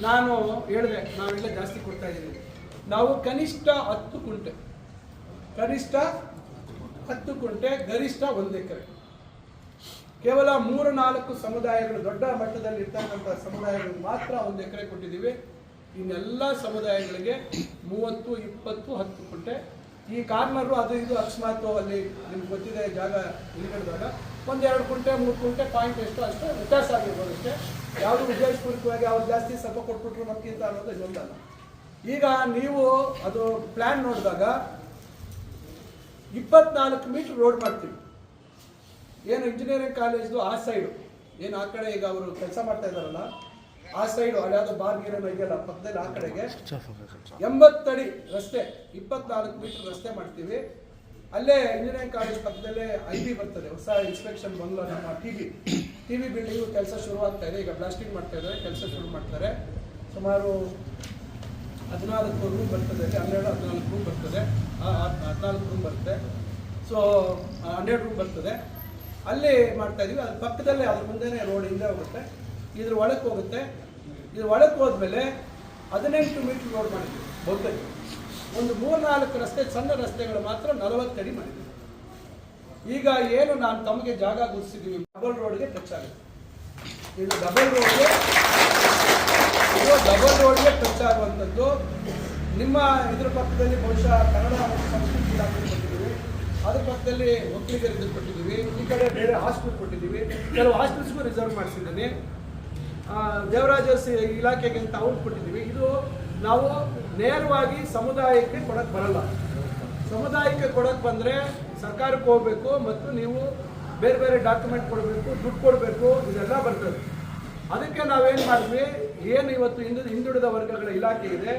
ನಾನು ಹೇಳಿದೆ ನಾವೆಲ್ಲ ಜಾಸ್ತಿ ಕೊಡ್ತಾ ಇದ್ದೀವಿ. ನಾವು ಕನಿಷ್ಠ 10 ಕುಂಟೆ, ಕನಿಷ್ಠ 10 ಕುಂಟೆ, ಗರಿಷ್ಠ 1 ಎಕರೆ. ಕೇವಲ 3-4 ಸಮುದಾಯಗಳು, ದೊಡ್ಡ ಮಟ್ಟದಲ್ಲಿ ಇರ್ತಕ್ಕಂಥ ಸಮುದಾಯಗಳಿಗೆ ಮಾತ್ರ 1 ಎಕರೆ ಕೊಟ್ಟಿದ್ದೀವಿ. ಇನ್ನೆಲ್ಲ ಸಮುದಾಯಗಳಿಗೆ 30, 20, 10 ಕುಂಟೆ. ಈ ಕಾರ್ನರು ಅದು ಇದು ಅಕಸ್ಮಾತ್ ಅಲ್ಲಿ ನಿಮ್ಗೆ ಗೊತ್ತಿದೆ ಜಾಗ ಇಲ್ಲಿಗಡ್ದಾಗ 1-2 ಕುಂಟೆ 3 ಕುಂಟೆ ಪಾಯಿಂಟ್ ಎಷ್ಟು ಅಷ್ಟೇ ವ್ಯತ್ಯಾಸ ಆಗಿರ್ಬೋದು ಅಷ್ಟೇ. ಯಾವುದು ಉದ್ದೇಶಪೂರ್ವಕವಾಗಿ ಅವ್ರು ಜಾಸ್ತಿ ಸ್ವಲ್ಪ ಕೊಟ್ಬಿಟ್ರು ನಮ್ಗಿಂತ ಅನ್ನೋದು ಇದೊಂದಲ್ಲ. ಈಗ ನೀವು ಅದು ಪ್ಲ್ಯಾನ್ ನೋಡಿದಾಗ 24 ಮೀಟರ್ ರೋಡ್ ಮಾಡ್ತೀವಿ. ಏನು ಇಂಜಿನಿಯರಿಂಗ್ ಕಾಲೇಜ್ದು ಆ ಸೈಡು ಏನು ಆ ಕಡೆ ಈಗ ಅವರು ಕೆಲಸ ಮಾಡ್ತಾ ಇದ್ದಾರಲ್ಲ ಆ ಸೈಡು ಅಲ್ಲಿ ಯಾವುದೋ ಬಾರ್ಗಿರೇನೋ ಇದೆಯಲ್ಲ ಪಕ್ಕದಲ್ಲಿ ಆ ಕಡೆಗೆ 80 ಅಡಿ ರಸ್ತೆ, 24 ಮೀಟರ್ ರಸ್ತೆ ಮಾಡ್ತೀವಿ. ಅಲ್ಲೇ ಇಂಜಿನಿಯರಿಂಗ್ ಕಾಲೇಜ್ ಪಕ್ಕದಲ್ಲೇ IB ಬರ್ತದೆ, ಹೊಸ ಇನ್ಸ್ಪೆಕ್ಷನ್ ಬಂಗ್ಲೋ, ನಮ್ಮ ಟಿವಿ ಬಿಲ್ಡಿಂಗು ಕೆಲಸ ಶುರುವಾಗ್ತಾ ಇದೆ. ಈಗ ಬ್ಲಾಸ್ಟಿಂಗ್ ಮಾಡ್ತಾ ಇದ್ದಾರೆ, ಕೆಲಸ ಶುರು ಮಾಡ್ತಾರೆ. ಸುಮಾರು 14 ರೂಮ್ ಬರ್ತದೆ, 14 ರೂಮ್ ಬರ್ತದೆ, 14 ರೂಮ್ ಬರುತ್ತೆ. ಸೊ 12 ರೂಮ್ ಬರ್ತದೆ. ಅಲ್ಲಿ ಮಾಡ್ತಾ ಇದೀವಿ. ಅದ್ರ ಪಕ್ಕದಲ್ಲೇ ಅದ್ರ ಮುಂದೆನೇ ರೋಡ್ ಹಿಂದೆ ಹೋಗುತ್ತೆ, ಇದ್ರ ಒಳಕ್ಕೆ ಹೋಗುತ್ತೆ. ಇದ್ರ ಒಳಕ್ಕೆ ಹೋದ್ಮೇಲೆ 18 ಮೀಟರ್ ರೋಡ್ ಮಾಡಿದ್ವಿ. ಬಹುತೇಕ ಒಂದು 3-4 ರಸ್ತೆ, ಸಣ್ಣ ರಸ್ತೆಗಳು ಮಾತ್ರ 40 ಅಡಿ ಮಾಡಿದ್ವಿ. ಈಗ ಏನು ನಾನು ತಮಗೆ ಜಾಗ ಗುರುತಿಸಿದ್ದೀವಿ, ಡಬಲ್ ರೋಡ್ಗೆ ಟಚ್ ಆಗುತ್ತೆ. ಇದು ಡಬಲ್ ರೋಡ್ಗೆ ಟಚ್ ಆಗುವಂಥದ್ದು. ನಿಮ್ಮ ಇದ್ರ ಪಕ್ಕದಲ್ಲಿ ಬಹುಶಃ ಕನ್ನಡ ಮತ್ತು ಸಂಸ್ಕೃತಿ ಇಲಾಖೆ ಕೊಟ್ಟಿದ್ದೀವಿ, ಅದ್ರ ಪಕ್ಕದಲ್ಲಿ ಒಕ್ಕಲಿಗರಿಗೆ ಕೊಟ್ಟಿದ್ದೀವಿ, ಈ ಕಡೆ ಬೇರೆ ಹಾಸ್ಪಿಟಲ್ ಕೊಟ್ಟಿದ್ದೀವಿ, ಕೆಲವು ಹಾಸ್ಪಿಟಲ್ಸ್ಗೂ ರಿಸರ್ವ್ ಮಾಡಿಸಿದ್ದೀನಿ. ದೇವರಾಜ ಇಲಾಖೆಗೆ ಅಂತ ಅವ್ರು ಕೊಟ್ಟಿದ್ದೀವಿ. ಇದು ನಾವು ನೇರವಾಗಿ ಸಮುದಾಯಕ್ಕೆ ಕೊಡಕ್ಕೆ ಬರಲ್ಲ. ಸಮುದಾಯಕ್ಕೆ ಕೊಡಕ್ಕೆ ಬಂದರೆ ಸರ್ಕಾರಕ್ಕೆ ಹೋಗಬೇಕು ಮತ್ತು ನೀವು ಬೇರೆ ಬೇರೆ ಡಾಕ್ಯುಮೆಂಟ್ ಕೊಡಬೇಕು, ದುಡ್ಡು ಕೊಡಬೇಕು, ಇದೆಲ್ಲ ಬರ್ತದೆ. ಅದಕ್ಕೆ ನಾವೇನು ಮಾಡಿದ್ವಿ, ಏನು ಇವತ್ತು ಹಿಂದುಳಿದ ವರ್ಗಗಳ ಇಲಾಖೆ ಇದೆ,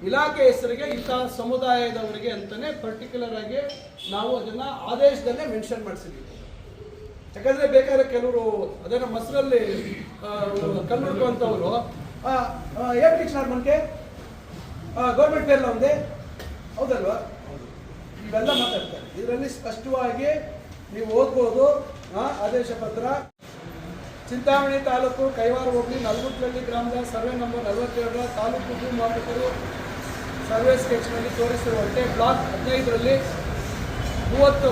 ಇಲಾಖೆ ಹೆಸರಿಗೆ ಇಂಥ ಸಮುದಾಯದವರಿಗೆ ಅಂತಲೇ ಪರ್ಟಿಕ್ಯುಲರ್ ಆಗಿ ನಾವು ಅದನ್ನು ಆದೇಶದಲ್ಲೇ ಮೆನ್ಷನ್ ಮಾಡಿಸಿದ್ವಿ. ಯಾಕಂದರೆ ಬೇಕಾದ್ರೆ ಕೆಲವರು ಅದೇ ನಮ್ಮ ಮಸರಲ್ಲಿ ಕಲ್ಲು ಹುಡುಕುವಂಥವ್ರು ಏನು ಟೀಚರ್ ಮನ್ಕೆ ಗೌರ್ಮೆಂಟ್ ಎಲ್ಲ ಒಂದೇ ಹೌದಲ್ವಾ, ಇವೆಲ್ಲ ಮಾತಾಡ್ತಾರೆ. ಇದರಲ್ಲಿ ಸ್ಪಷ್ಟವಾಗಿ ನೀವು ಓದ್ಬೋದು. ಆದೇಶ ಪತ್ರ ಚಿಂತಾಮಣಿ ತಾಲೂಕು ಕೈವಾರ ಹೋಬಳಿ ನಲ್ಗುಟ್ಲಹಳ್ಳಿ ಗ್ರಾಮದ ಸರ್ವೆ ನಂಬರ್ 47ರ ತಾಲೂಕು ಭೂಮಾಪಕರು ಸರ್ವೆ ಸ್ಕೆಚ್ನಲ್ಲಿ ತೋರಿಸಿರುವಂತೆ ಬ್ಲಾಕ್ 15ರಲ್ಲಿ 30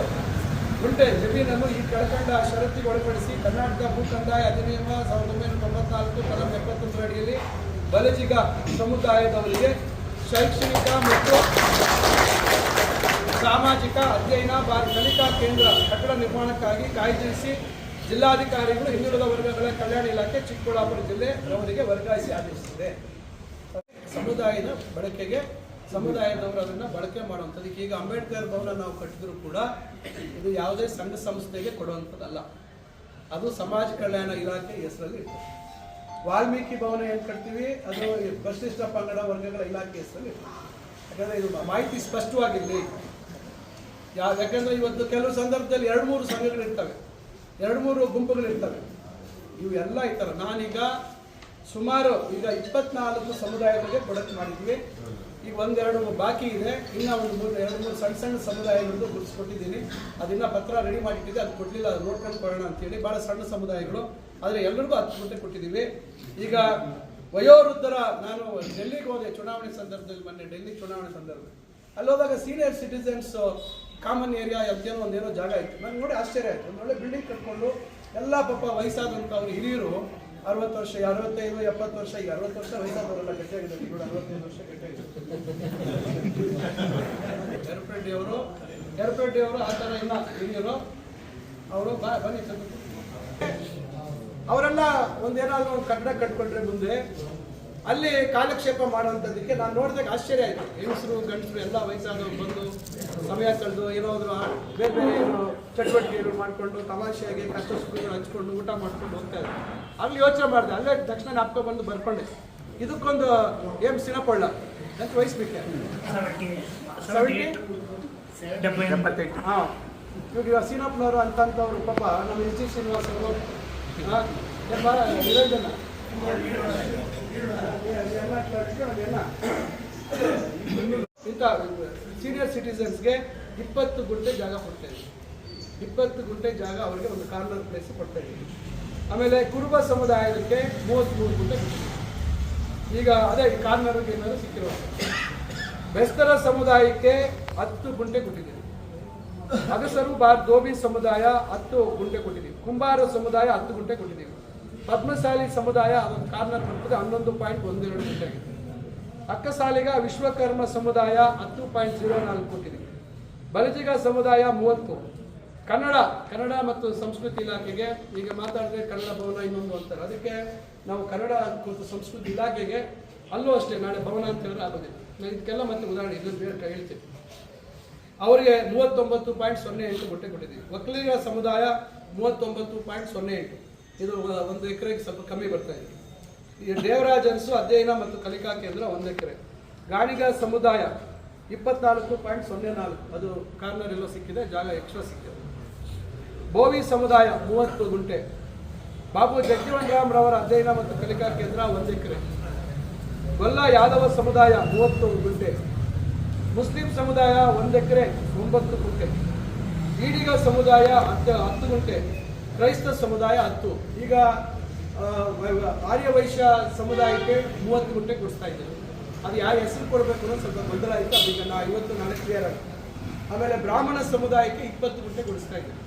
ಗುಂಟೆ ಜಮೀನನ್ನು ಈ ಕೆಳಕಂಡ ಷರತ್ತಿಗೆ ಒಳಪಡಿಸಿ ಕರ್ನಾಟಕ ಭೂ ಕಂದಾಯ ಅಧಿನಿಯಮ 1994 ಕಲಂ 71 ಅಡಿಯಲ್ಲಿ ಬಲಜಿಗ ಸಮುದಾಯದವರಿಗೆ ಶೈಕ್ಷಣಿಕ ಮತ್ತು ಸಾಮಾಜಿಕ ಅಧ್ಯಯನ ಕಲಿಕಾ ಕೇಂದ್ರ ಕಟ್ಟಡ ನಿರ್ಮಾಣಕ್ಕಾಗಿ ಕಾಯ್ದಿರಿಸಿ ಜಿಲ್ಲಾಧಿಕಾರಿಗಳು ಹಿಂದುಳಿದ ವರ್ಗಗಳ ಕಲ್ಯಾಣ ಇಲಾಖೆ ಚಿಕ್ಕಬಳ್ಳಾಪುರ ಜಿಲ್ಲೆ ರವರಿಗೆ ವರ್ಗಾಯಿಸಿ ಆದೇಶಿಸಿದೆ. ಸಮುದಾಯದ ಬಳಕೆಗೆ ಸಮುದಾಯದವರು ಅದನ್ನು ಬಳಕೆ ಮಾಡುವಂಥದ್ದು. ಈಗ ಅಂಬೇಡ್ಕರ್ ಭವನ ನಾವು ಕಟ್ಟಿದ್ರು ಕೂಡ ಇದು ಯಾವುದೇ ಸಂಘ ಸಂಸ್ಥೆಗೆ ಕೊಡುವಂಥದ್ದಲ್ಲ, ಅದು ಸಮಾಜ ಕಲ್ಯಾಣ ಇಲಾಖೆ ಹೆಸರಲ್ಲಿ ಇರ್ತದೆ. ವಾಲ್ಮೀಕಿ ಭವನ ಏನು ಕಟ್ತೀವಿ ಅದು ಪರಿಶಿಷ್ಟ ಪಂಗಡ ವರ್ಗಗಳ ಇಲಾಖೆ ಹೆಸರಲ್ಲಿ ಇರ್ತದೆ. ಯಾಕಂದರೆ ಇದು ಮಾಹಿತಿ ಸ್ಪಷ್ಟವಾಗಿರಲಿ. ಯಾಕಂದರೆ ಇವತ್ತು ಕೆಲವು ಸಂದರ್ಭದಲ್ಲಿ 2-3 ಸಂಘಗಳಿರ್ತವೆ, 2-3 ಗುಂಪುಗಳಿರ್ತವೆ, ಇವೆಲ್ಲ ಈ ಥರ. ನಾನೀಗ ಸುಮಾರು ಈಗ 24 ಸಮುದಾಯಗಳಿಗೆ ಕೊಡಕ್ಕೆ ಮಾಡಿದ್ವಿ. ಈಗ 1-2 ಬಾಕಿ ಇದೆ, ಇನ್ನೂ ಒಂದು 2-3 ಸಣ್ಣ ಸಮುದಾಯಗಳದ್ದು ಗುರುತಿಸ್ಕೊಟ್ಟಿದ್ದೀನಿ. ಅದನ್ನ ಪತ್ರ ರೆಡಿ ಮಾಡಿಟ್ಟಿದ್ದೆ, ಅದು ಕೊಡಲಿಲ್ಲ, ಅದು ನೋಡ್ಕೊಂಡು ಕೊಡೋಣ ಅಂತೇಳಿ. ಭಾಳ ಸಣ್ಣ ಸಮುದಾಯಗಳು, ಆದರೆ ಎಲ್ಲರಿಗೂ 10 ಗುಂಟೆ ಕೊಟ್ಟಿದ್ದೀವಿ. ಈಗ ವಯೋವೃದ್ಧರ, ನಾನು ಡೆಲ್ಲಿಗೆ ಹೋದೆ ಚುನಾವಣೆ ಸಂದರ್ಭದಲ್ಲಿ, ಮೊನ್ನೆ ಡೆಲ್ಲಿ ಚುನಾವಣೆ ಸಂದರ್ಭದಲ್ಲಿ ಅಲ್ಲಿ ಹೋದಾಗ ಸೀನಿಯರ್ ಸಿಟಿಸನ್ಸ್ ಕಾಮನ್ ಏರಿಯಾ ಅಂತೇನೋ ಒಂದೇನೋ ಜಾಗ ಇತ್ತು. ನನಗೆ ನೋಡಿ ಆಶ್ಚರ್ಯ ಆಯಿತು. ಒಂದು ಒಳ್ಳೆ ಬಿಲ್ಡಿಂಗ್ ಕಟ್ಕೊಂಡು ಎಲ್ಲ ಪಾಪ ವಯಸ್ಸಾದಂಥ ಅವ್ರು ಹಿರಿಯರು 60 ವರ್ಷ, 65, 70 ವರ್ಷ, ಈಗ 60 ವರ್ಷ ವಯಸ್ಸಾದವರೆಲ್ಲ ಗಟ್ಟಿಯಾಗಿದೆ, ಈಗ 65 ವರ್ಷ ಗಟ್ಟಿಯಾಗಿದೆ. ಯರಪರೆಡ್ಡಿಯವರು ಆ ಥರ ಇನ್ನ ಹಿರಿಯರು ಅವರು ಬನ್ನಿ ಅವರೆಲ್ಲ ಒಂದೇನಾದ್ರು ಒಂದು ಕಟ್ಟಡ ಕಟ್ಕೊಂಡ್ರೆ ಮುಂದೆ ಅಲ್ಲಿ ಕಾಲಕ್ಷೇಪ ಮಾಡುವಂಥದ್ದಕ್ಕೆ ನಾನು ನೋಡಿದಾಗ ಆಶ್ಚರ್ಯ ಆಯಿತು. ಹೆಂಗಸರು ಗಂಡಸರು ಎಲ್ಲ ವಯಸ್ಸಾದವ್ರು ಬಂದು ಸಮಯ ಕಳೆದು ಏನಾದರೂ ಬೇರೆ ಬೇರೆ ಏನೋ ಚಟುವಟಿಕೆಗಳು ಮಾಡಿಕೊಂಡು ತಮಾಷೆಯಾಗಿ ಕಷ್ಟ ಸುಖಗಳು ಹಂಚ್ಕೊಂಡು ಊಟ ಮಾಡ್ಕೊಂಡು ಹೋಗ್ತಾ ಇದ್ದಾರೆ. ಅಲ್ಲಿ ಯೋಚನೆ ಮಾಡಿದೆ, ಅಲ್ಲೇ ತಕ್ಷಣ ನಾಪ್ಕೊ ಬಂದು ಬರ್ಕೊಂಡೆ, ಇದಕ್ಕೊಂದು ಏನು ಸಿನಪೊಳ್ಳ ಅಂತ ವಹಿಸ್ಬೇಕೆ 78. ಹಾಂ, ಇವಾಗ ಸೀನಪ್ಪನವರು ಅಂತಂಥವ್ರು ಪಾಪ ನಮ್ಮ ಎಚ್ ಡಿ ಶ್ರೀನಿವಾಸ್ ಅವರು ನಿರಂಜನ ಇಂಥ ಸೀನಿಯರ್ ಸಿಟಿಸನ್ಸ್ಗೆ 20 ಗುಂಟೆ ಜಾಗ ಕೊಡ್ತಾ ಇದ್ದೀವಿ. 20 ಗುಂಟೆ ಜಾಗ ಅವರಿಗೆ ಒಂದು ಕಾರ್ನರ್ ಪ್ಲೇಸ್ ಕೊಡ್ತಾ ಇದ್ದೀವಿ. ಆಮೇಲೆ ಕುರುಬ ಸಮುದಾಯಕ್ಕೆ 33 ಗುಂಟೆ ಕೊಡ್ತೀವಿ. ಈಗ ಅದೇ ಈ ಕಾರ್ನರ್ಗೆ ಏನಾದ್ರು ಸಿಕ್ಕಿರೋದು. ಬೆಸ್ತರ ಸಮುದಾಯಕ್ಕೆ 10 ಗುಂಟೆ ಕೊಟ್ಟಿದ್ದೀವಿ. ಅಗಸರು ದೋಬಿ ಸಮುದಾಯ 10 ಗುಂಟೆ ಕೊಟ್ಟಿದ್ದೀವಿ. ಕುಂಬಾರ ಸಮುದಾಯ 10 ಗುಂಟೆ ಕೊಟ್ಟಿದ್ದೀವಿ. ಪದ್ಮಶಾಲಿ ಸಮುದಾಯ ಅದೊಂದು ಕಾರ್ನರ್ ಬರ್ತದೆ 11.12 ಗುಂಟೆ ಆಗಿದೆ. ಅಕ್ಕಸಾಲಿಗ ವಿಶ್ವಕರ್ಮ ಸಮುದಾಯ 10.04 ಕೊಟ್ಟಿದ್ದೀವಿ. ಬಲಜಿಗ ಸಮುದಾಯ 30. ಕನ್ನಡ ಮತ್ತು ಸಂಸ್ಕೃತಿ ಇಲಾಖೆಗೆ ಈಗ ಮಾತಾಡಿದ್ರೆ ಕನ್ನಡ ಭವನ ಇನ್ನೊಂದು ಅಂತಾರೆ, ಅದಕ್ಕೆ ನಾವು ಕನ್ನಡ ಮತ್ತು ಸಂಸ್ಕೃತಿ ಇಲಾಖೆಗೆ ಅಲ್ಲೂ ಅಷ್ಟೇ ನಾಳೆ ಭವನ ಅಂತ ಹೇಳಿದ್ರೆ ಆಗೋದಿಲ್ಲ. ನಾನು ಇದಕ್ಕೆಲ್ಲ ಮತ್ತೆ ಉದಾಹರಣೆ ಇದನ್ನು ಬೇರೆ ಹೇಳ್ತೀನಿ. ಅವರಿಗೆ 39.08 ಗುಂಟೆ ಕೊಟ್ಟಿದ್ದೀವಿ. ಒಕ್ಕಲಿಗ ಸಮುದಾಯ 39.08, ಇದು 1 ಎಕರೆಗೆ ಸ್ವಲ್ಪ ಕಮ್ಮಿ ಬರ್ತಾ ಇದೆ. ಈ ದೇವರಾಜ್ ಅರಸು ಅಧ್ಯಯನ ಮತ್ತು ಕಲಿಕಾ ಕೇಂದ್ರ 1 ಎಕರೆ. ಗಾಣಿಗ ಸಮುದಾಯ 24.04, ಅದು ಕಾರ್ನರ್ ಎಲ್ಲೋ ಸಿಕ್ಕಿದೆ, ಜಾಗ ಎಕ್ಸ್ಟ್ರಾ ಸಿಕ್ಕಿದೆ. ಬೋವಿ ಸಮುದಾಯ 30 ಗುಂಟೆ. ಬಾಬು ಜಗಜೀವನ್ ರಾಮ್ ರವರ ಅಧ್ಯಯನ ಮತ್ತು ಕಲಿಕಾ ಕೇಂದ್ರ 1 ಎಕರೆ. ಗೊಲ್ಲ ಯಾದವ ಸಮುದಾಯ 30 ಗುಂಟೆ. ಮುಸ್ಲಿಂ ಸಮುದಾಯ 1 ಎಕರೆ 9 ಗುಂಟೆ. ಈಡಿಗ ಸಮುದಾಯ 10 ಗುಂಟೆ. ಕ್ರೈಸ್ತ ಸಮುದಾಯ 10. ಈಗ ಆರ್ಯವೈಶ್ಯ ಸಮುದಾಯಕ್ಕೆ 30 ಗುಂಟೆ ಕೊಡಿಸ್ತಾ ಇದ್ದಾರೆ. ಅದು ಯಾವ ಹೆಸರು ಕೊಡಬೇಕು ಅನ್ನೋದು ಸ್ವಲ್ಪ ಗೊಂದಲ ಆಯಿತು, ಅದೀಗ ಇವತ್ತು ನಾಳೆ ಕ್ಲಿಯರ್ ಆಗಿದೆ. ಆಮೇಲೆ ಬ್ರಾಹ್ಮಣ ಸಮುದಾಯಕ್ಕೆ 20 ಗುಂಟೆ ಕೊಡಿಸ್ತಾ ಇದ್ದಾರೆ.